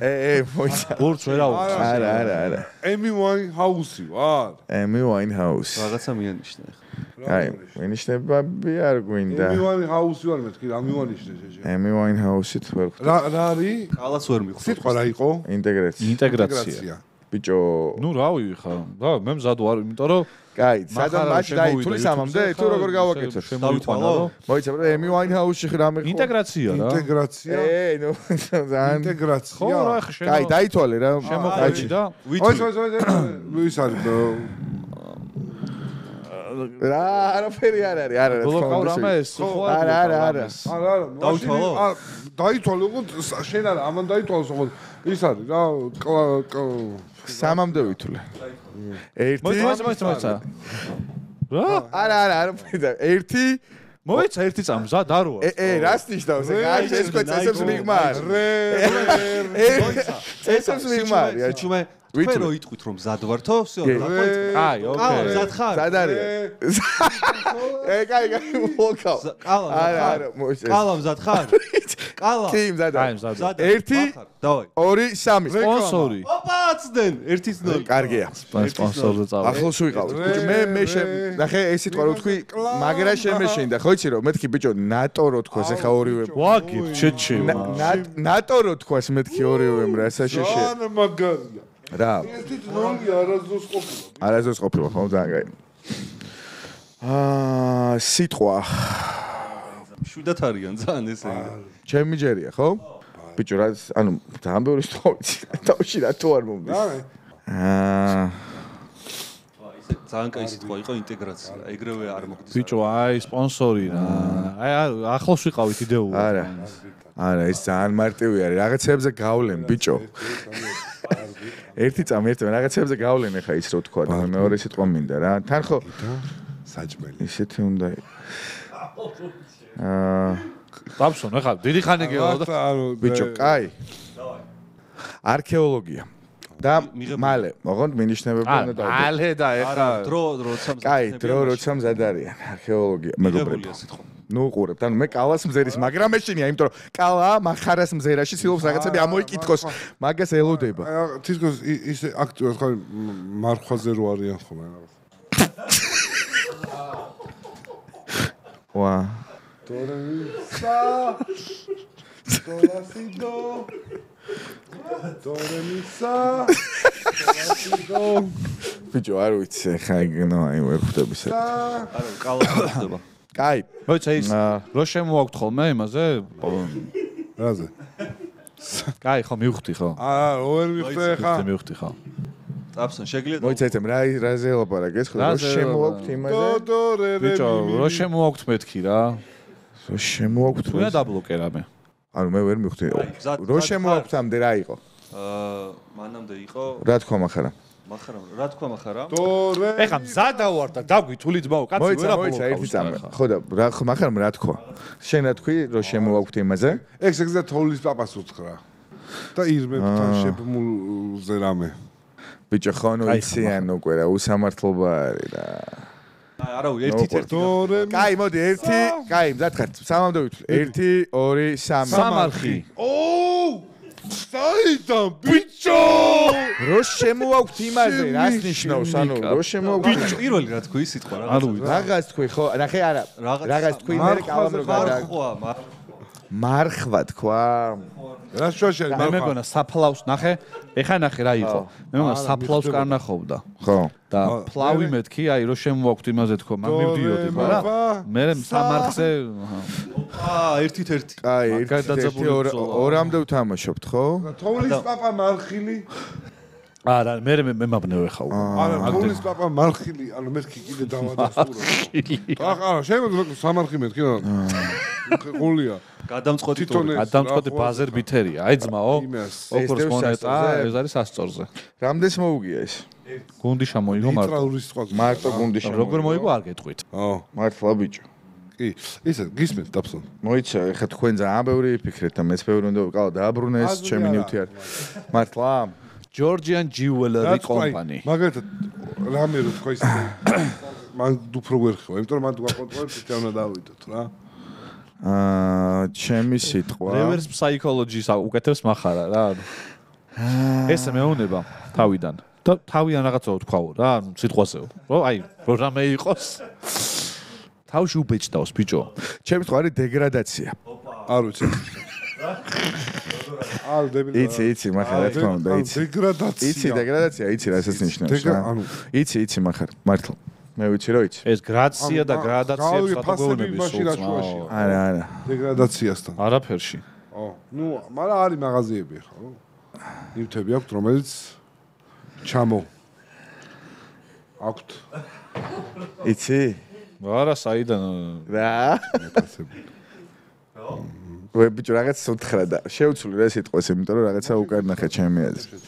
[SPEAKER 3] მოიცა.
[SPEAKER 2] ბურთს ვერ აუხსენ.
[SPEAKER 3] არა.
[SPEAKER 1] Amy Winehouse ვარ.
[SPEAKER 3] Amy Winehouse.
[SPEAKER 4] რაღაცა მიანიშნა ახლა.
[SPEAKER 3] აი, მინიშნებები არ გვინდა.
[SPEAKER 1] Amy Winehouse ვარ მეთქი, რა მივანიშნე შეჟე.
[SPEAKER 3] Amy Winehouse-ით ვერ ხვდები.
[SPEAKER 1] რა არის?
[SPEAKER 4] ყალაც ვერ მიხვდა.
[SPEAKER 1] სიტყვა რა იყო?
[SPEAKER 2] ინტეგრაცია.
[SPEAKER 3] ბიჭო,
[SPEAKER 2] ნუ რავი ხა. და მე მზად ვარ, იმიტომ რომ
[SPEAKER 3] კაი, სადამ მაშინ დაითulis ამამდე, თუ როგორ გავაკეთოთ?
[SPEAKER 2] შემოვიყვანა რომ
[SPEAKER 3] მოიცა, რომ Amy Winehouse-ში რამე ხო?
[SPEAKER 2] ინტეგრაცია რა.
[SPEAKER 1] ინტეგრაცია.
[SPEAKER 3] ნუ ძალიან
[SPEAKER 1] ინტეგრაცია.
[SPEAKER 2] ხო რა ხა შენ.
[SPEAKER 3] კაი, დაითვალე რა.
[SPEAKER 2] შემოყვაჩი და
[SPEAKER 1] ой, ის არის
[SPEAKER 3] რა, არაფერი არ არის, არა,
[SPEAKER 2] ბლოკავ რამე ეს ხო
[SPEAKER 3] არა.
[SPEAKER 1] არა.
[SPEAKER 4] დაითვალო?
[SPEAKER 1] დაითვალე, უგონ შენ არა, ამან დაითვალოს, უგონ ის არის რა,
[SPEAKER 3] სამამდე ვითვლე. ერთი.
[SPEAKER 2] მოიცა. რა?
[SPEAKER 3] არა, ერთი.
[SPEAKER 2] მოიცა ერთი წამზა დაროა.
[SPEAKER 3] რას ნიშნავს? აი, ეს ხო წესებს მიღმარ. წესებს მიღმარ.
[SPEAKER 4] ჩუმე თქვენ რო იტყვით რომ მზად ვართო, всё, დაყვეთ.
[SPEAKER 2] აი, ოკეი.
[SPEAKER 4] მზად ხარ?
[SPEAKER 3] მზად არის. კაი, მოკავ. არა, მოიცა.
[SPEAKER 4] ყალა მზად ხარ? ყალა.
[SPEAKER 3] კი, მზად
[SPEAKER 2] აი,
[SPEAKER 3] არის.
[SPEAKER 2] მზად.
[SPEAKER 3] ერთი,
[SPEAKER 4] დავაი.
[SPEAKER 3] ორი, სამი.
[SPEAKER 2] სპონსორი.
[SPEAKER 4] ოპა, აცდენ, ერთის ნოლი.
[SPEAKER 3] კარგია.
[SPEAKER 2] სპონსორზე წავა.
[SPEAKER 3] ახლოს ვიყავ. ბიჭო, მე ნახე ეს სიტყვა რო თქვი, მაგრა შემეშინდა, ხო იცი რომ მეთქი ბიჭო, ნატო რო თქოს, ეხა ორივე.
[SPEAKER 2] ვაგებ, შეჩევა.
[SPEAKER 3] ნატო რო თქოს, მეთქი ორივემ რა საშეშე.
[SPEAKER 1] ან მაგარია.
[SPEAKER 3] რა.
[SPEAKER 1] ერთით ნოლი არასდროს ყოფილა.
[SPEAKER 3] არასდროს ყოფილა, ხო, ძალიან კაი. სიტყვა.
[SPEAKER 4] შვიდათ არიან ძალიან ესე.
[SPEAKER 3] ჩემი ჯერია, ხო? ბიჭო, რა, ანუ ძალიან ბევრი სიტყვა ვიცი. თავში რა თუ არ მომდის.
[SPEAKER 4] ძალიან კაი სიტყვა იყო ინტეგრაცია. ეგრევე არ მოგდის.
[SPEAKER 2] ბიჭო, აი სპონსორი რა. აი ახლოს ვიყავით იდეურად.
[SPEAKER 3] არა, ეს ძალიან მარტივი არის. რაღაცებზე გავლენ, ბიჭო. ერთი წამი ერთმა რაღაცებზე გავლენ ახლა ის რო თქვა და მეორე სიტყვა მინდა რა. თან ხო
[SPEAKER 1] საჭმელი.
[SPEAKER 3] ისეთი უნდა
[SPEAKER 2] დაბსონ, ახლა დიდი ხანი გევა და
[SPEAKER 3] ბიჭო, კაი. არქეოლოგია. და მალე, მოღონდ მინიშნებები უნდა დავდო.
[SPEAKER 2] მალე და ახლა
[SPEAKER 4] დრო როცა
[SPEAKER 3] კაი, დრო როცა მზად არიან. არქეოლოგია, მეგობრებო. ნუ უყურებთ, ანუ მე კალას მზერის, მაგრამ ეშინია, იმიტომ რომ კალა მახარას მზერაში ცდილობს რაღაცები ამოიკითხოს, მაგას ელოდება.
[SPEAKER 1] თითქოს ის აქტიურად ხარ მარხვაზე რო არიან ხოლმე რაღაც.
[SPEAKER 3] ვა.
[SPEAKER 1] დორემისა. დოლასიდო. დორემისა. დოლასიდო.
[SPEAKER 3] ბიჭო, არ ვიცი, ხა იგნო, აი ვერ ხვდები საერთოდ.
[SPEAKER 4] არა, ყალა ხდება.
[SPEAKER 3] კაი.
[SPEAKER 2] მოიცა ის რო შემოაქვთ ხოლმე იმაზე?
[SPEAKER 1] რაზე?
[SPEAKER 2] კაი, ხო მივხვდი ხო?
[SPEAKER 1] ვერ მივხვდი ხა.
[SPEAKER 2] მივხვდი ხო?
[SPEAKER 4] აბსოლუტურად შეგიძლიათ
[SPEAKER 3] მოიცადეთ რაზე ელაპარაკეთ ხო რა შემოაქვთ იმაზე
[SPEAKER 2] ბიჭო რო შემოაქვთ მეთქი რა
[SPEAKER 3] რო შემოაქვთ
[SPEAKER 2] რა დაბლოკე რამე
[SPEAKER 3] ანუ მე ვერ მივხვდი რო შემოაქვთ ამდე რა იყო
[SPEAKER 4] მანამდე იყო
[SPEAKER 3] რა თქვა מחარა
[SPEAKER 4] რა თქვა מחარა
[SPEAKER 2] ეხა მზადა ვარ და დაგვი თული ძმაო კაცი ვერა
[SPEAKER 3] მოიცა ერთი წამი ხო და מחარა რა თქვა შენ რა თქვი რო შემოაქვთ იმაზე
[SPEAKER 1] ეგ შეგიძლია თოვლის პაპას უთხრა და ირმებთან შეფმულზე რამე
[SPEAKER 3] ბიჭო ხო ნუ იციან უკვე რა უსამართლობა არის რა
[SPEAKER 4] არა ერთი
[SPEAKER 3] კაი მოდი ერთი კაი მზადხარ სამამდე ვითვლი 1 2 3
[SPEAKER 2] სამარხი
[SPEAKER 1] საიდან ბიჭო
[SPEAKER 3] რო შემოაქვთ იმაზე რას ნიშნავს ანუ რო შემოაქვთ
[SPEAKER 4] ბიჭო პირველი რა თქვი სიტყვა
[SPEAKER 3] რაღაც თქვი ხო ნახე არა რაღაც თქვი მე კალამ რო გადაგხვა მარხვა თქვა
[SPEAKER 1] რა შოშელი
[SPEAKER 2] მე მეგონა საფლავს ნახე ეხა ნახე რა იყო მე მეგონა საფლავს კარნახობდა
[SPEAKER 3] ხო
[SPEAKER 2] და ფლავი მეთქი აი რო შემოაქვთ იმაზე თქო მაგ მივდიოდი მაგრამ მე სამარხზე
[SPEAKER 4] ერთი
[SPEAKER 3] კაი ერთი ორამდე ვთამაშობთ ხო
[SPEAKER 1] თოვლის პაპა მარხილი
[SPEAKER 2] არა მე მემაბნევ ხავ
[SPEAKER 1] არა თოვლის პაპა მარხილი ანუ მეთქი კიდე დავადასტურო ახლა შემოძლო სამარხი მეთქი რა ყულია
[SPEAKER 2] გადამწყვეტი ბაზერ ბითერია აი ძმაო ოქროს მონეტა ეს არის სასწორზე
[SPEAKER 3] რამდენს მოუგია ეს
[SPEAKER 2] გუნდიშა მოიგო
[SPEAKER 3] მარტო გუნდიშა
[SPEAKER 2] როგორ მოიგო არ გეტყვით
[SPEAKER 3] მართლა ბიჭო
[SPEAKER 1] კი ისე გისმენთ დაბსონ
[SPEAKER 3] მოიცა ეხა თქვენ ძალიან ბევრი ფიქრეთ და მეც ბევრი უნდა ვიყავ დააბრუნეს ჩემი ნივთი არ მართლა
[SPEAKER 2] Georgian Jewelry Company
[SPEAKER 1] მაგალითად რამე რო თქვა ისე მან უფრო ვერ ხება იმიტომ რომ მან თუ გაკონტროლებს ისე უნდა დავიდოთ რა
[SPEAKER 3] ჩემი სიტყვა
[SPEAKER 2] reverse psychology-ს უკეთებს מחარა რა ესე მეუნება თავიდან და თავიდან რაღაცა ვთქვაო რა ანუ სიტყვასეო რომ აი რო რამე იყოს თავში უბეჭდავს ბიჭო
[SPEAKER 3] ჩემი სიტყვა არის დეგრადაცია
[SPEAKER 1] არ ვიცი
[SPEAKER 3] იცი מחარ რა თქმა უნდა იცი დეგრადაცია იცი რასაც ნიშნავს
[SPEAKER 1] ანუ
[SPEAKER 3] იცი מחარ მართლა მე ვიცი რომ იცი
[SPEAKER 2] ეს გრაცია და გრადაციებს კატეგორიების სულ
[SPEAKER 3] არა
[SPEAKER 1] დეგრადაციასთან
[SPEAKER 2] არაფერში
[SPEAKER 1] ნუ მაგრამ არის მაღაზიები ხო ნივთები აქვთ რომელიც ჩამო აქვთ
[SPEAKER 3] იცი
[SPEAKER 2] არა საიდან
[SPEAKER 3] რა ვე ბიჭო რაღაც უთხრა და შევცვლი რა სიტყვას იმიტომ რომ რაღაცა უკან ნახე ჩემი აზრი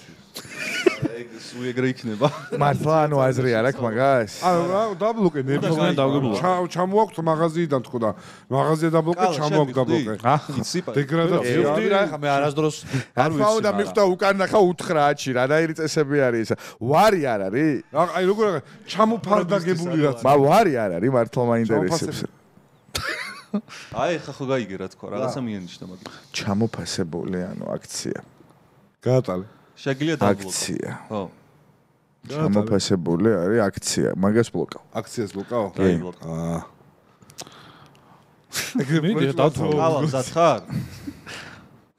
[SPEAKER 4] სულ ეგრე იქნება
[SPEAKER 3] მართლა ანუ აზრი არ აქვს მაგას
[SPEAKER 1] ანუ რა დაბლოკე ნებისმიერ ჩამოაქვთ მაღაზიიდან თქო და მაღაზია დაბლოკე ჩამოაქვთ დაბლოკე
[SPEAKER 4] იცი
[SPEAKER 1] დეგრადაცია
[SPEAKER 2] რა ხა მე არასდროს
[SPEAKER 3] არ ვიცი და მიხვდა უკან ნახა უთხრაჩი რანაირი წესები არის ისა ვარი არ არის
[SPEAKER 1] აი როგორ ჩამოფარდაგებული რაც
[SPEAKER 3] მა ვარი არ არის მართლა მაინტერესებს
[SPEAKER 4] აი ხა ხო გაიგე რა თქვა რაღაცა მიანიშნა მაგით
[SPEAKER 3] ჩამოფასებული ანუ აქცია
[SPEAKER 1] გაატალე
[SPEAKER 4] შეგიძლია დაბლოკო
[SPEAKER 3] აქცია
[SPEAKER 4] ხო
[SPEAKER 3] ჩამოფასებული არის აქცია მაგას ბლოკავ
[SPEAKER 1] აქციას ბლოკავ
[SPEAKER 3] აა
[SPEAKER 2] მიდი დავთვალე
[SPEAKER 4] მზად ხარ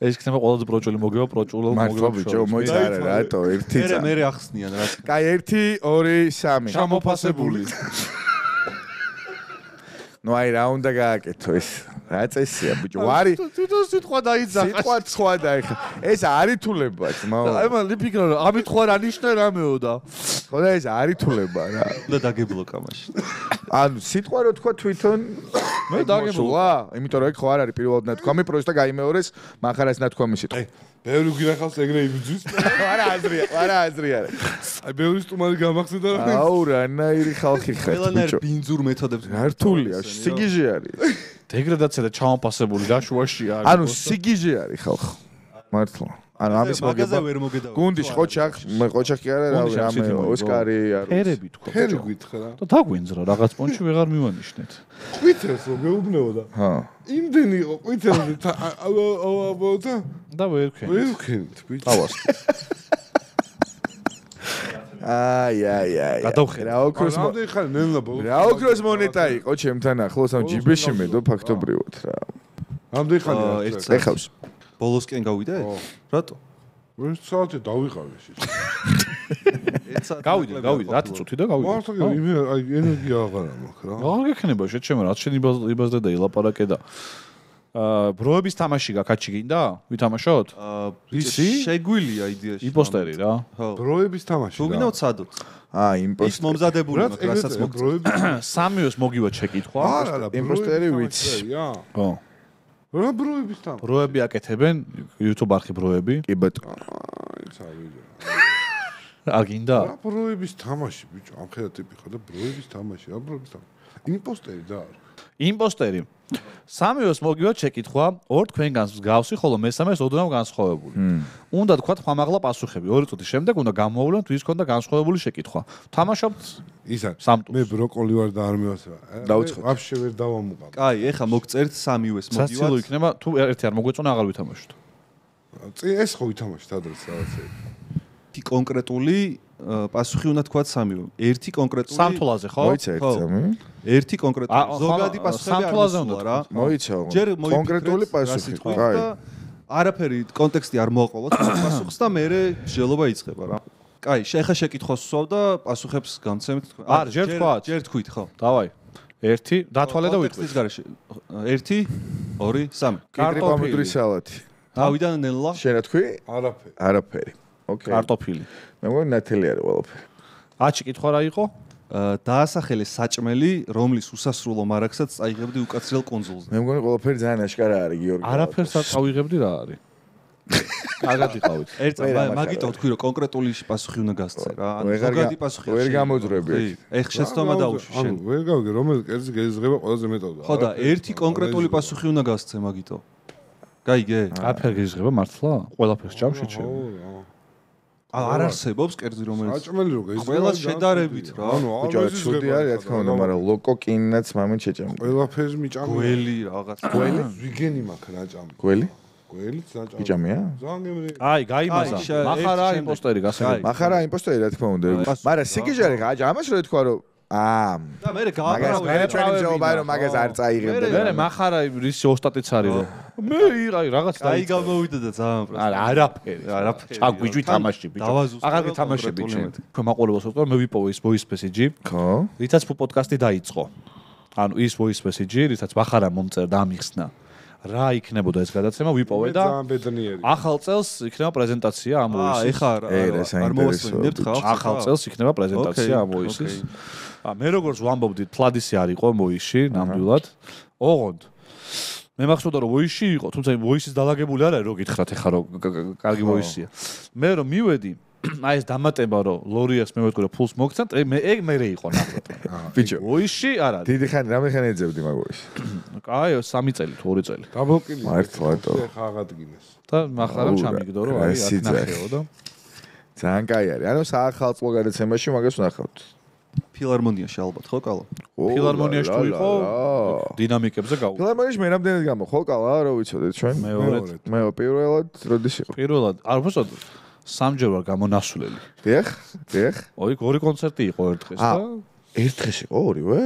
[SPEAKER 2] ეს იქნება ყველაზე პროჭული მოგება პროჭულ
[SPEAKER 3] მართლა ბიჭო მოიცა არა რატო ერთი წა
[SPEAKER 4] მე ახსნიან რა
[SPEAKER 3] კაი 1 2 3
[SPEAKER 2] ჩამოფასებული
[SPEAKER 3] ნუ აი რა უნდა გააკეთო ეს რა წესია ბიჭო ვარი
[SPEAKER 2] თვითონ სიტყვა დაიძახა
[SPEAKER 3] სიტყვა სხვა დაიხა ეს არითულება ძმაო
[SPEAKER 2] აი მან ლიფიქრა რომ ამით ხო რა ნიშნა რამეო და
[SPEAKER 3] ხო და ეს არითულება რა
[SPEAKER 4] და დაგებლოკა მაშინ
[SPEAKER 3] ანუ სიტყვა რო თქვა თვითონ
[SPEAKER 2] მე დაგებლოკა
[SPEAKER 3] იმიტომ რომ ეგ ხო არ არის პირველად ნათქვამი პროსტა გაიმეორეს מחარას ნათქვამი სიტყვა
[SPEAKER 1] ბევრი გინახავს ეგრე იბძვის
[SPEAKER 3] არა აზრია
[SPEAKER 1] აი ბევრი სტუმარი გამახსენდა რა
[SPEAKER 3] აუ რანაირი ხალხი ხარ
[SPEAKER 4] ყველანაირ ბინძურ მეთოდებს
[SPEAKER 3] რთულია სიგიჟე არის
[SPEAKER 2] დეგრადაცია და ჩამოფასებული და შუაში არის
[SPEAKER 3] ანუ სიგიჟე არის ხალხ მართლა ანუ ამის
[SPEAKER 4] მაგაზე ვერ მოგედავ
[SPEAKER 3] გუნდიშ ყოჩახი არა რამე ოსკარი არის
[SPEAKER 2] ფერები თქვა
[SPEAKER 1] ფერი გითხრა რა
[SPEAKER 2] და დაგვინძრა რაღაც პონჩი ვეღარ მივანიშნეთ
[SPEAKER 1] ყვითელს რომ მეუბნეოდა
[SPEAKER 3] ჰა
[SPEAKER 1] იმდენი იყო ყვითელი აუა
[SPEAKER 2] და ვერ
[SPEAKER 1] ვქენით ბიჭო
[SPEAKER 2] დავას
[SPEAKER 3] აი
[SPEAKER 2] გადავხედე
[SPEAKER 3] რა ოქროს
[SPEAKER 1] რამდენი ხანი ნელა ბოლო
[SPEAKER 3] რა ოქროს მონეტა იყო ჩემთან ახლოს ამ ჯიბეში მედო ფაქტობრივად რა
[SPEAKER 1] რამდენი ხანი
[SPEAKER 3] ეხავს
[SPEAKER 4] ბოლოსკენ გავიდე რატო
[SPEAKER 1] ვერ საათი დავიყავე შე
[SPEAKER 2] გავიდე 10 წუთი და გავიდე
[SPEAKER 1] მართლა იმე აი ენერგია აღარა მაქვს რა
[SPEAKER 2] აღარ გექნება შეჩემ რაც შენ იბაზრე და ილაპარაკე და ბროების თამაში გაკაჩი გინდა? ვითამაშოთ?
[SPEAKER 4] შეგვილია იდეაში.
[SPEAKER 2] იმპოსტერი რა.
[SPEAKER 1] ბროების თამაში.
[SPEAKER 4] თუ გინდა ვცადოთ.
[SPEAKER 3] იმპოსტერი.
[SPEAKER 4] ის მომზადებული მაქვს, რასაც
[SPEAKER 1] მოგწევ.
[SPEAKER 2] სამიოს მოგივა შეკითხვა.
[SPEAKER 1] არა,
[SPEAKER 3] იმპოსტერი ვიცი.
[SPEAKER 2] ხო.
[SPEAKER 1] რა ბროების თამაში?
[SPEAKER 2] ბროები აკეთებენ, YouTube არხი ბროები.
[SPEAKER 3] კი ბატონო.
[SPEAKER 2] არ გინდა?
[SPEAKER 1] რა ბროების თამაში, ბიჭო, ამ ხედა ტიპი ხარ და ბროების თამაში, რა ბროების თამაში. იმპოსტერი და არა.
[SPEAKER 2] იმპოსტერი. სამიოს მოგივათ შეკითხვა, ორ თქვენგანს მსგავსი, ხოლო მესამეს ოდნავ განსხვავებული. უნდა თქვათ ხმამაღლა პასუხები. 2 წუთის შემდეგ უნდა გამოავლენოთ ვის ქონდა განსხვავებული შეკითხვა. თამაშობთ
[SPEAKER 1] ისა.
[SPEAKER 2] სამტუს.
[SPEAKER 1] მე ბროკოლი ვარ და არ მევასება.
[SPEAKER 3] დაუცხოთ.
[SPEAKER 1] ვაფშე ვერ დავამუყავ.
[SPEAKER 4] კაი, ეხა მოგწერთ სამივეს მოგივათ.
[SPEAKER 2] სასცილო იქნება, თუ ერთი არ მოგვეწონა, აღარ ვითამაშოთ.
[SPEAKER 1] ეს ხო ვითამაშეთ ადრეს რაღაცები.
[SPEAKER 4] კონკრეტული პასუხი უნდა თქვათ სამივე. ერთი კონკრეტული
[SPEAKER 2] სამთულაზე ხო?
[SPEAKER 3] მოიცა ერთი სამი.
[SPEAKER 4] ერთი კონკრეტული ზოგადი პასუხები
[SPEAKER 2] სამთულაზე
[SPEAKER 4] უნდა
[SPEAKER 2] რა.
[SPEAKER 3] მოიცა.
[SPEAKER 4] ჯერ
[SPEAKER 3] კონკრეტული პასუხი.
[SPEAKER 4] კაი. არაფერი კონტექსტი არ მოაყოლოთ პასუხს და მე მსჯელობა იწყება რა. კაი, ეხა შეკითხვას ვსვავ და პასუხებს გამცემთ თქვენ.
[SPEAKER 2] არ, ჯერ თქვათ.
[SPEAKER 4] ჯერ თქვით, ხო.
[SPEAKER 2] დავაი. ერთი, დათვალე და ვიტყვი.
[SPEAKER 4] კონტექსტის გარეშე. 1 2 3.
[SPEAKER 3] კიტრი პომიდორი სალათი.
[SPEAKER 4] თავიდან ნელა.
[SPEAKER 3] შენ რა თქვი?
[SPEAKER 1] არაფერი.
[SPEAKER 3] არაფერი. ოკეი.
[SPEAKER 2] კარტოფილი.
[SPEAKER 3] მე მგონი ნათელი არის ყველაფერი.
[SPEAKER 2] აჩი კითხვა რა იყო?
[SPEAKER 4] დაასახელე საჭმელი, რომლის უსასრულო მარაგსაც წაიღებდი უკაცრიელ კონსოლზე.
[SPEAKER 3] მე მგონი ყველაფერი ძალიან აშკარა არის გიორგი.
[SPEAKER 2] არაფერს არ წავიღებდი რა არის. კარგად იყავით.
[SPEAKER 4] ერთ მაგიტო თქვი რომ კონკრეტული პასუხი უნდა გასცე რა. ანუ ზოგადი პასუხი
[SPEAKER 3] ვერ გამოძრები.
[SPEAKER 4] ეხ შეცდომა დაუშვი შენ.
[SPEAKER 1] ანუ ვერ გავიგე რომელ კერძი გეზღება ყველაზე მეტად.
[SPEAKER 4] ხო და ერთი კონკრეტული პასუხი უნდა გასცე მაგიტო. გაიგე?
[SPEAKER 2] არაფერი გიზღება მართლა? ყველაფერს ჭამშეთ შენ.
[SPEAKER 4] არ არსებობს კერძი რომელიც
[SPEAKER 1] საჭმელი რო გეზღება.
[SPEAKER 4] ყველა შედარებით რა.
[SPEAKER 3] ბიჭო, ცუდი არის რა თქმა უნდა, მაგრამ ლოკო კინაც მამენ შეჭამდა.
[SPEAKER 1] ყველაფერს მიჭამდა.
[SPEAKER 4] გველი რაღაც.
[SPEAKER 3] გველი?
[SPEAKER 1] ვიგენი მაქვს რა ჭამდა.
[SPEAKER 3] გველი?
[SPEAKER 1] გველიც დაჭამდა.
[SPEAKER 3] იჭამია?
[SPEAKER 1] ზანგემრი.
[SPEAKER 2] აი, გაიმაზა. მახარა იმპოსტერი გასაგები.
[SPEAKER 3] მახარა იმპოსტერი რა თქმა უნდა. მაგრამ სიგიჟარი ხაჯა, ამას რო თქვა რომ
[SPEAKER 4] და მე
[SPEAKER 3] მაგას ჩვენი ძაობა რომ მაგას არ წაიღებდა.
[SPEAKER 2] მე მახარა ისი ოსტატიც არის რომ მე აი რაღაც
[SPEAKER 4] აი გამოვიდა და ძალიან პროსტა.
[SPEAKER 2] არაფერი. ჩაგვიჯვი თამაში ბიჭო. აღარ გეთამაშე ბიჭო. თქვენ მაყურებელს ვთქვა მე ვიპოვე ის voice message-ი.
[SPEAKER 3] ხო.
[SPEAKER 2] რითაც პოდკასტი დაიწყო. ანუ ის voice message-ი, რითაც მახარა მომწერა და ამიხსნა. რა იქნებოდა ეს გადაცემა ვიპოვე და
[SPEAKER 1] ძალიან ბედნიერი.
[SPEAKER 2] ახალ წელს იქნება პრეზენტაცია ამ voice-ის.
[SPEAKER 4] ეხა არ მოვასწრებთ ხალხს.
[SPEAKER 2] ახალ წელს იქნება პრეზენტაცია ამ voice-ის. მე როგორც ვამბობდი, თლადისი არ იყო voice-ში ნამდვილად. ოღონდ მე მახსოვდა რომ voice-ში იყო, თუმცა voice-ის დალაგებული არ არის, რო გითხრათ ეხა რომ კარგი voice-ია. მე რომ მივედი აი ეს დამატება რომ ლორიას მე ვეთქვი რომ ფულს მოგცემთ, მე იყო ნახოთ.
[SPEAKER 3] ბიჭო,
[SPEAKER 2] voice-ში არ არის.
[SPEAKER 3] დიდი ხანი რამე ხანი ეძებდი მაგ voice-ში.
[SPEAKER 2] კაი, 3 წელი თუ 2 წელი.
[SPEAKER 1] დაბოლკილი.
[SPEAKER 3] მართლატო.
[SPEAKER 1] ხა აღადგინეს.
[SPEAKER 2] და მახარამ ჩამიგდო რომ აი აქ ნახეო და
[SPEAKER 3] ძალიან კაი არის. ანუ საახალწლო გადაცემაში მაგას ვნახავთ.
[SPEAKER 4] ფილარმონიაში ალბათ ხო კალა?
[SPEAKER 2] ფილარმონიაში თუ იყო დინამიკებზე გავუ.
[SPEAKER 3] ფილარმონიაში მე რამდენად გამო ხო კალა რა ვიცოდეთ ჩვენ? მე პირველად როდის იყო?
[SPEAKER 2] პირველად არ ვუსვად სამჯერ ვარ გამონასულელი.
[SPEAKER 3] დიახ, დიახ.
[SPEAKER 2] ორი კონცერტი იყო ერთ დღეს და
[SPEAKER 3] ერთ დღეს იყო ორივე?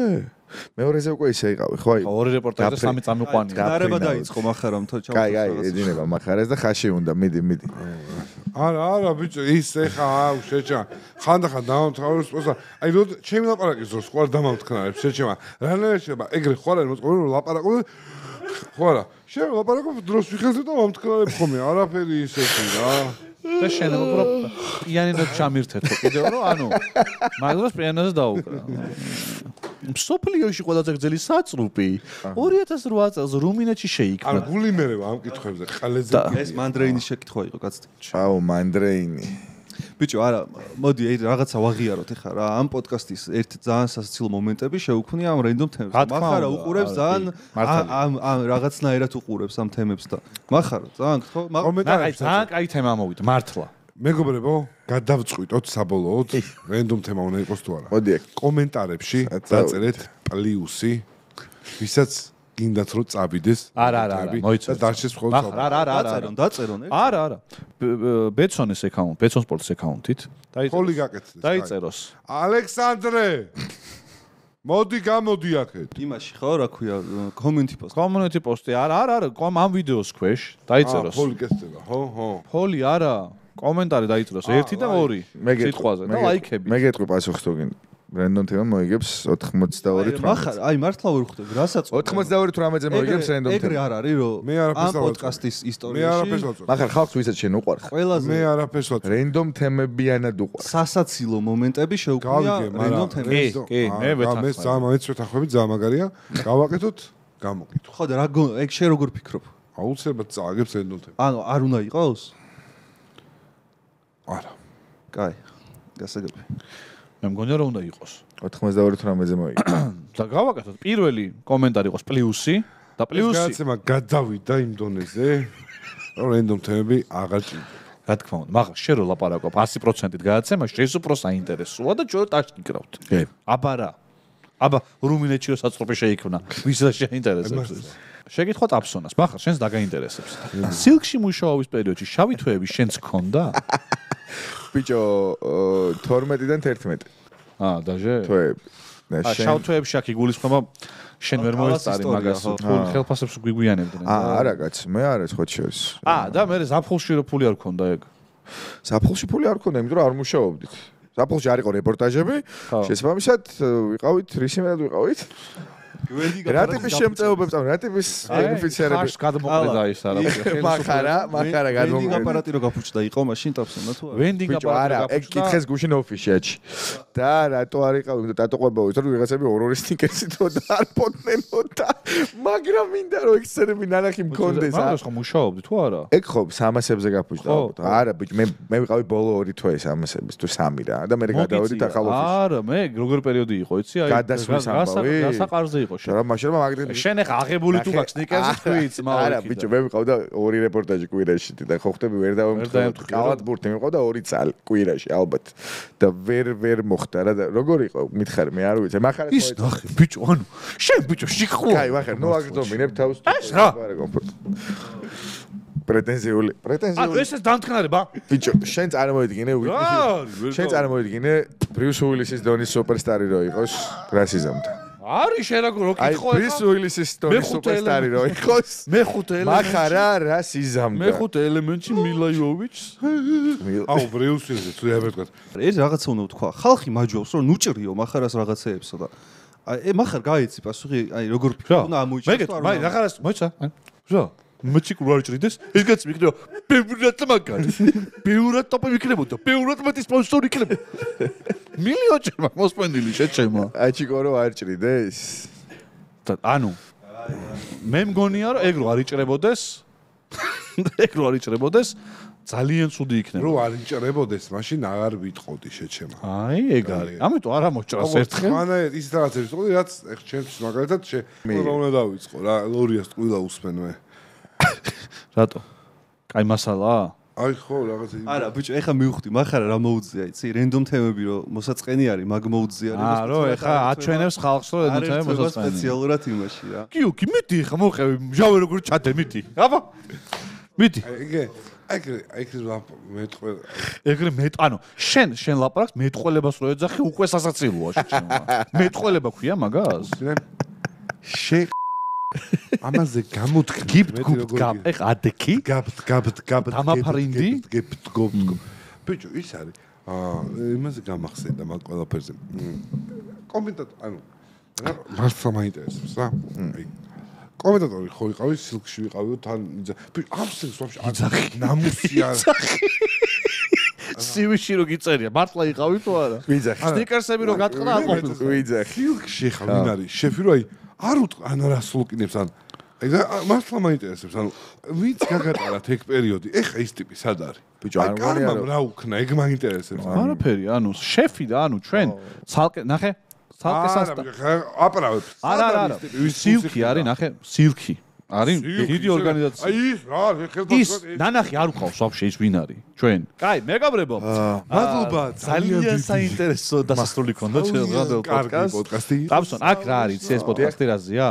[SPEAKER 3] მეორეზე უკვე ისე იყავი, ხო აი.
[SPEAKER 2] ორი რეპორტაჟი და სამი წამიყვანი.
[SPEAKER 4] დარება დაიწყო მახარამ თო ჩავ.
[SPEAKER 3] კაი, ეძინება მახარას და ხაში უნდა, მიდი.
[SPEAKER 1] არა, ბიჭო, ის ეხა აუ შეჭა. ხანდახან დამამთავრებს პოსტა. აი რო ჩემი ლაპარაკის დროს ხوار დამამთქნარებს შეჭება. რანაირად შეიძლება ეგრე ხوار არის მოწყობილი რომ ლაპარაკობ ხო არა. შენ ლაპარაკობ დროს ვიხელზე და მომთქნარებ ხომე. არაფერი ისეთი რა.
[SPEAKER 2] და შენ უფრო პიანინოს ჩამირთეთო კიდევ რომ ანუ მაგდროს პიანინოს დაუკრა. სოფლიოში ყველაზე გრძელი საწრუპი 2008 წელს რუმინეთში შეიქმნა.
[SPEAKER 1] არ გულიმერება ამ კითხვებზე ყალეზე.
[SPEAKER 4] ეს მანდრეინის შეკითხვა იყო კაცთი.
[SPEAKER 3] აუ მანდრეინი.
[SPEAKER 4] ბიჭო, არა, მოდი აი რაღაცა ვაღიაროთ ეხა რა. ამ პოდკასტის ერთ ძალიან სასაცილო მომენტები შეუქმნია ამ რენდომ თემებს. მახარა უყურებს ძალიან ამ რაღაცნაირად უყურებს ამ თემებს და მახარა ძალიან ხო?
[SPEAKER 2] აი ძალიან კაი თემა მოვიდა მართლა.
[SPEAKER 1] მეგობრებო, გადავწყვიტოთ საბოლოოდ რენდომ თემა უნდა იყოს თუ არა.
[SPEAKER 3] მოდი
[SPEAKER 1] კომენტარებში დაწერეთ პლუსი, ვისაც გინდათ რომ წაბიდეს.
[SPEAKER 2] არა, მოიცადეთ.
[SPEAKER 1] და დარჩეს მხოლოდ
[SPEAKER 2] არა.
[SPEAKER 4] დაწერონ.
[SPEAKER 2] არა. ბეცონის აკაუნტ, ბეცონ სპორტის აკაუნტით.
[SPEAKER 1] ხოლი გაკეთდეს.
[SPEAKER 2] დაიწეროს.
[SPEAKER 1] ალექსანდრე მოდი გამოდი აქეთ.
[SPEAKER 4] იმაში ხო რა ქვია
[SPEAKER 2] კომუნიტი პოსტი. არა, ამ ვიდეოს ქვეშ დაიწეროს.
[SPEAKER 1] ხოლი კეთდება, ხო.
[SPEAKER 2] ხოლი არა. კომენტარი დაიწეროს 1 და 2 სიტყვაზე და ლაიქები.
[SPEAKER 3] მე გეტყვი პასუხს თუ გინდა. random თემა მოიგებს 82
[SPEAKER 4] მახარ აი მართლა ვერ ხვდები რასაც
[SPEAKER 3] 82 18-ზე მოიგებს random თემა
[SPEAKER 4] ეგრე არ არის რომ ამ პოდკასტის ისტორიაში
[SPEAKER 3] მახარ ხალხს ვისაც შენ უყვარხ
[SPEAKER 4] ყველაზე
[SPEAKER 1] მე არაფერს ვაწ
[SPEAKER 3] random თემებიანად უყვარხ
[SPEAKER 4] სასაცილო მომენტები შეუქმნია random თემებს
[SPEAKER 2] კი მე
[SPEAKER 1] მე ვეთახმები ძალიან მაგარია გავაკეთოთ გამოკითხო
[SPEAKER 4] ხო და რა ეგ შე როგორ ფიქრობ
[SPEAKER 1] აუცილებლად წააგებს random თემა
[SPEAKER 4] ანუ არ უნდა იყოს
[SPEAKER 1] არა
[SPEAKER 4] კაი გასაგები
[SPEAKER 2] მე მგონია რომ უნდა იყოს
[SPEAKER 3] 82 18-ზე მოიგებს
[SPEAKER 2] და გავაკეთოთ პირველი კომენტარი იყოს პლუსი და პლუსი
[SPEAKER 1] გაცემა გადავიდა იმ დონეზე რომ random თემები აღარ ჭირდება
[SPEAKER 2] რა თქმა უნდა მაგრამ შე რო ლაპარაკობ 100%-ით გადაცემა შენ უფრო საინტერესოა და ჩვენ ტაშკიკრავთ
[SPEAKER 3] კი
[SPEAKER 2] აბა რა აბა რუმინეთში რო საწროპი შეიქმნა ვისაც შეინტერესებს შეკითხვა ტაფსონას მაგრამ შენს დაგაინტერესებს სილკში მუშაობის პერიოდში შავი თვეები შენც გქონდა
[SPEAKER 3] ბიჭო 12-დან 11
[SPEAKER 2] დაჟე
[SPEAKER 3] თვეები და შენ
[SPEAKER 2] შავ თვეებში აქ იგულისხმება შენ ვერ მოესწარი მაგას თუ ხელფასებს გვიგვიანებდნენ
[SPEAKER 3] არა კაც მე არა სხვა შევს
[SPEAKER 2] და მე ზაფხულში რო ფული არ გქონდა ეგ
[SPEAKER 3] ზაფხულში ფული არ გქონდა იმიტომ რომ არ მუშაობდით ზაფხულში არ იყო რეპორტაჟები შესაბამისად ვიყავით რისიმერად ვიყავით რა ტიპის შემწეობებს რა ტიპის ბენეფიციარები
[SPEAKER 2] ხარს გადმოყრდა ის არა
[SPEAKER 3] მახარა
[SPEAKER 4] ვენდინგ აპარატი რო გაფუჭდა იყო მაშინ ტაფსონა თუ არა
[SPEAKER 2] ვენდინგ
[SPEAKER 3] არა ეგ კითხეს გუშინ ოფისში და რატო არ იყავი და დატოყვებაო ის რომ ვიღაცები ორ-ორი სტიკერსით და არ პონდნენო და მაგრამ მინდა რომ ექსერები ნანახი მქონდეს
[SPEAKER 2] მაგრამ ხო მუშაობდი თუ არა
[SPEAKER 3] ეგ ხო 300-ზე გაფუჭდა არა ბიჭ მე ვიყავი ბოლო 2 თვე 300-ების თუ 3 რა და მე გადავედი ახალ ოფისში
[SPEAKER 2] არა მე როგორ პერიოდი იყო იცი აი
[SPEAKER 3] გადასვლის ამბავი
[SPEAKER 2] გასაყარზე იყო
[SPEAKER 3] რა მაშინ მაგდრე
[SPEAKER 2] შენ ახ აღებული თუ გაქვს ნიკერზე თქვით მაო
[SPEAKER 3] არა ბიჭო მე ვიყავდა 2 რეპორტაჟი კვირაში და ხო ხტები ვერ დავემთხვა კალათბურთი მიყავდა 2 წალი კვირაში ალბათ და ვერ მოხდა რა და როგორ იყო მითხარი მე არ ვიცი მახარ
[SPEAKER 2] ის ნახე ბიჭო ანუ შენ ბიჭო შიქხო
[SPEAKER 3] კაი მახარ ნუ აგდომინებ თავს
[SPEAKER 2] ეს რა
[SPEAKER 3] პრეტენზიული
[SPEAKER 2] ესეც დამთქნარება
[SPEAKER 3] ბიჭო შენ წარმოიდგინე შენ წარმოიდგინე ბრიუს უილისის დონის სუპერსტარი რო იყოს რასიზმთან
[SPEAKER 2] არის შენ რო კითხო
[SPEAKER 3] აი ბრიუს უილისის დონის სუპერსტარი რო იყოს
[SPEAKER 2] მეხუთე ელემენტი
[SPEAKER 3] მახარა რასიზმთან
[SPEAKER 2] მეხუთე ელემენტი მილა იოვიჩს
[SPEAKER 1] აუ ბრიუს უილისი თუ არ ვეთქვათ
[SPEAKER 4] ეს რაღაცა უნდა ვთქვა ხალხი მაჯობს რომ ნუჭრიო მახარას რაღაცეებსო და აი მახარ გაიცი პასუხი აი როგორ უნდა ამოიჭროს
[SPEAKER 2] თუ არა მე ნახარას მოიცა რა მეჩიკურ არ ჭრიდეს ეს კაცი მიქნიო ბევრად მაგარი ბევრად ტოპი მიქნებოდა ბევრად მეტი სპონსორი იქნება მილიონჯერმა მოსპენდილი შეჩემა
[SPEAKER 3] აჩიკო რო არ ჭრიდეს
[SPEAKER 2] ანუ მე მგონია რომ ეგ რო არ იჭრებოდეს ძალიან ცუდი იქნება
[SPEAKER 1] რო არ იჭრებოდეს მაშინ აღარ ვიტყოდი შეჩემა
[SPEAKER 2] აი ეგ არის ამიტომ არ ამოჭრას ერთხელ
[SPEAKER 1] ხანა ის რაღაცები ვიტყოდი რაც ეხ ჩემს მაგალითად რა უნდა დავიწყო რა ლორიას ტყუილა უსმენ მე
[SPEAKER 2] რატო? კაი მასალაა?
[SPEAKER 1] აი ხო რაღაცა
[SPEAKER 4] არა ბიჭო ეხა მივხვდი მახარა რა მოუძია იცი რენდომ თემები რომ მოსაწყენი არის მაგ მოუძიარებას
[SPEAKER 2] რო ეხა აჩვენებს ხალხს რომ რენდომ თემები მოსაწყენი
[SPEAKER 4] სპეციალურად იმაში რა
[SPEAKER 2] კი მიდი ეხა მოყევი მჟავე როგორ ჩადე მიდი აბა მიდი ეგრე ანუ შენ ლაპარაკს მეტყველებას რო ეძახი უკვე სასაცილოა შეჩემა მეტყველება ქვია მაგას
[SPEAKER 1] შე ამაზე გამოთქი
[SPEAKER 2] გიბ ეხ ადექი
[SPEAKER 1] გაბ
[SPEAKER 2] დამაფარინდი
[SPEAKER 1] ბიჭო ის არის იმაზე გამახსენდა მაგ ყველაფერზე კომენტატორ ანუ მართლა მაინტერესებს რა აი კომენტატორი ხო იყავი სილკში ვიყავი თან ბიჭო ამ სილკს ვაფშე ნამუსი არა
[SPEAKER 2] სივიში რო გიწერია მართლა იყავი თუ არა
[SPEAKER 3] ვიძახი
[SPEAKER 2] სტიკერსები რო გატყდა არ ყოფილ
[SPEAKER 3] ვიძახი
[SPEAKER 1] სილკში ხა ვინ არის შეფი რო აი არ უტყან რას ულკინებს ან მართლა მაინტერესებს ანუ ვინც გაგატარათ ეგ პერიოდი ეხა ის ტიპი სად არის
[SPEAKER 3] ბიჭო არ მგონია რომ
[SPEAKER 1] რა უქნა ეგ მაინტერესებს
[SPEAKER 2] არაფერი ანუ შეფი და ანუ ჩვენ ცალკე ნახე ცალკე სასტა
[SPEAKER 1] აპრავებ
[SPEAKER 2] არა სილკი არის ნახე სილკი არის დიდი ორგანიზაცია
[SPEAKER 1] აი ის რა
[SPEAKER 2] ის ნანახი არ უყავს ვაფშე ის ვინ არის ჩვენ კაი მეგობრებო
[SPEAKER 1] მადლობა
[SPEAKER 2] ძალიან საინტერესო დასასრული ქონდა ჩვენ პოდკასტი ტაფსონ აქ რა არის ეს პოდკასტი რაზეა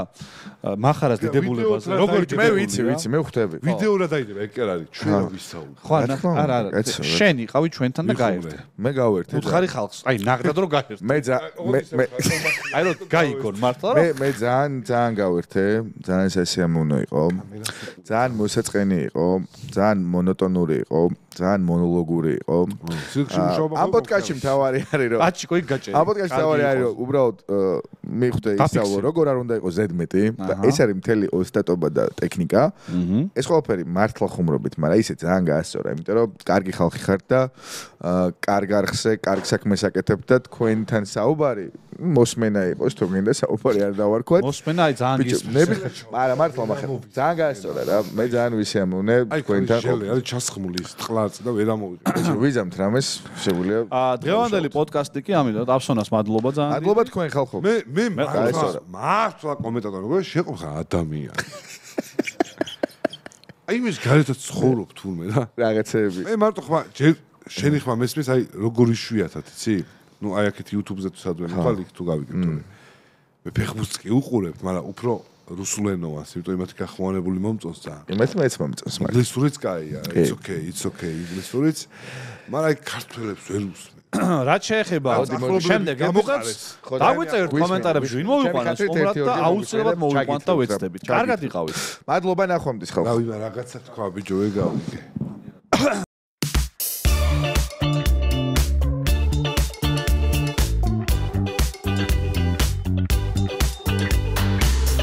[SPEAKER 2] მახარას დიდებულებაზე
[SPEAKER 3] როგორ მე ვიცი მე ხვდები
[SPEAKER 1] ვიდეო რა დაიდება ეგ არ არის ჩვენ ვისაუბრებთ
[SPEAKER 2] ხო არა შენ იყავი ჩვენთან და გაერთე
[SPEAKER 3] მე გავერთე
[SPEAKER 2] უთხარი ხალხს აი ნახდად რომ გაერთე
[SPEAKER 3] მე
[SPEAKER 2] აი რომ გაიგონ მართლა
[SPEAKER 3] რომ მე ძალიან გავერთე ძალიან სასიამოვნო იყო ძალიან მოსაწყენი იყო ძალიან მონოტონური იყო ძალიან მონოლოგური იყო. ამ პოდკასტში მთავარი არის რომ
[SPEAKER 2] აჩიკო იქ გაჭერი.
[SPEAKER 3] ამ პოდკასტში მთავარი არის რომ უბრალოდ მივხვდე ისწავლო როგორ არ უნდა იყოს ზედმეტი და ეს არის მთელი ოსტატობა და ტექნიკა. ეს ყველაფერი მართლა ხუმრობით, მაგრამ ისე ძალიან გაასწორა, იმიტომ რომ კარგი ხალხი ხართ და კარგ არხზე, კარგ საქმეს აკეთებთ და თქვენთან საუბარი მოსმენა იყოს, თუ გინდა საუბარი არ დავარქვათ.
[SPEAKER 2] მოსმენა აი ძალიან
[SPEAKER 3] გისმენთ. მაგრამ მართლა მაგრამ ძალიან გაასწორა რა. მე ძალიან ვისიამოვნე თქვენთან.
[SPEAKER 1] არის ჩასხმული ის ტყლაც და ვერ ამოვიწყე.
[SPEAKER 3] ვიზამთ რამეს შეგვიძლია.
[SPEAKER 2] დღევანდელი პოდკასტი კი ამიტომ აფსონას მადლობა ძალიან.
[SPEAKER 3] მადლობა თქვენ ხალხო.
[SPEAKER 1] მე მართლა კომენტატორი როგორ შეყობხა ადამიანი. აი იმის გარეთაც ცხოვრობ თურმე რა.
[SPEAKER 3] რაღაცეები.
[SPEAKER 1] მე მარტო ხმა შენი ხმა მესმის აი როგორ იშვიათად იცი? ნუ აი აქეთ YouTube-ზე თუ სადვენ ხვალ იქ თუ გავიგებთ. მე ფეხბურთს კი უყურებ, მაგრამ უფრო რუსულენოვანს, იმიტომ იმათი გახმოვანებული მომწონს ძალიან.
[SPEAKER 3] იმას მეც მომწონს, მაგრამ
[SPEAKER 1] ინგლისურიც კაია, it's okay, ინგლისურიც, მაგრამ აი ქართველებს ვერ უსმენ.
[SPEAKER 2] რაც შეეხება შემდეგ ამოყავს, დაგვიწერთ კომენტარებში, ვინ მოვიყვანოს ხომრად და აუცილებლად მოვიყვანთ და ვეცდებით. კარგად იყავით.
[SPEAKER 3] მადლობა ნახვამდის ხალხო.
[SPEAKER 1] რავი, რაღაცა თქვა ბიჭო, ეგ გავიგე.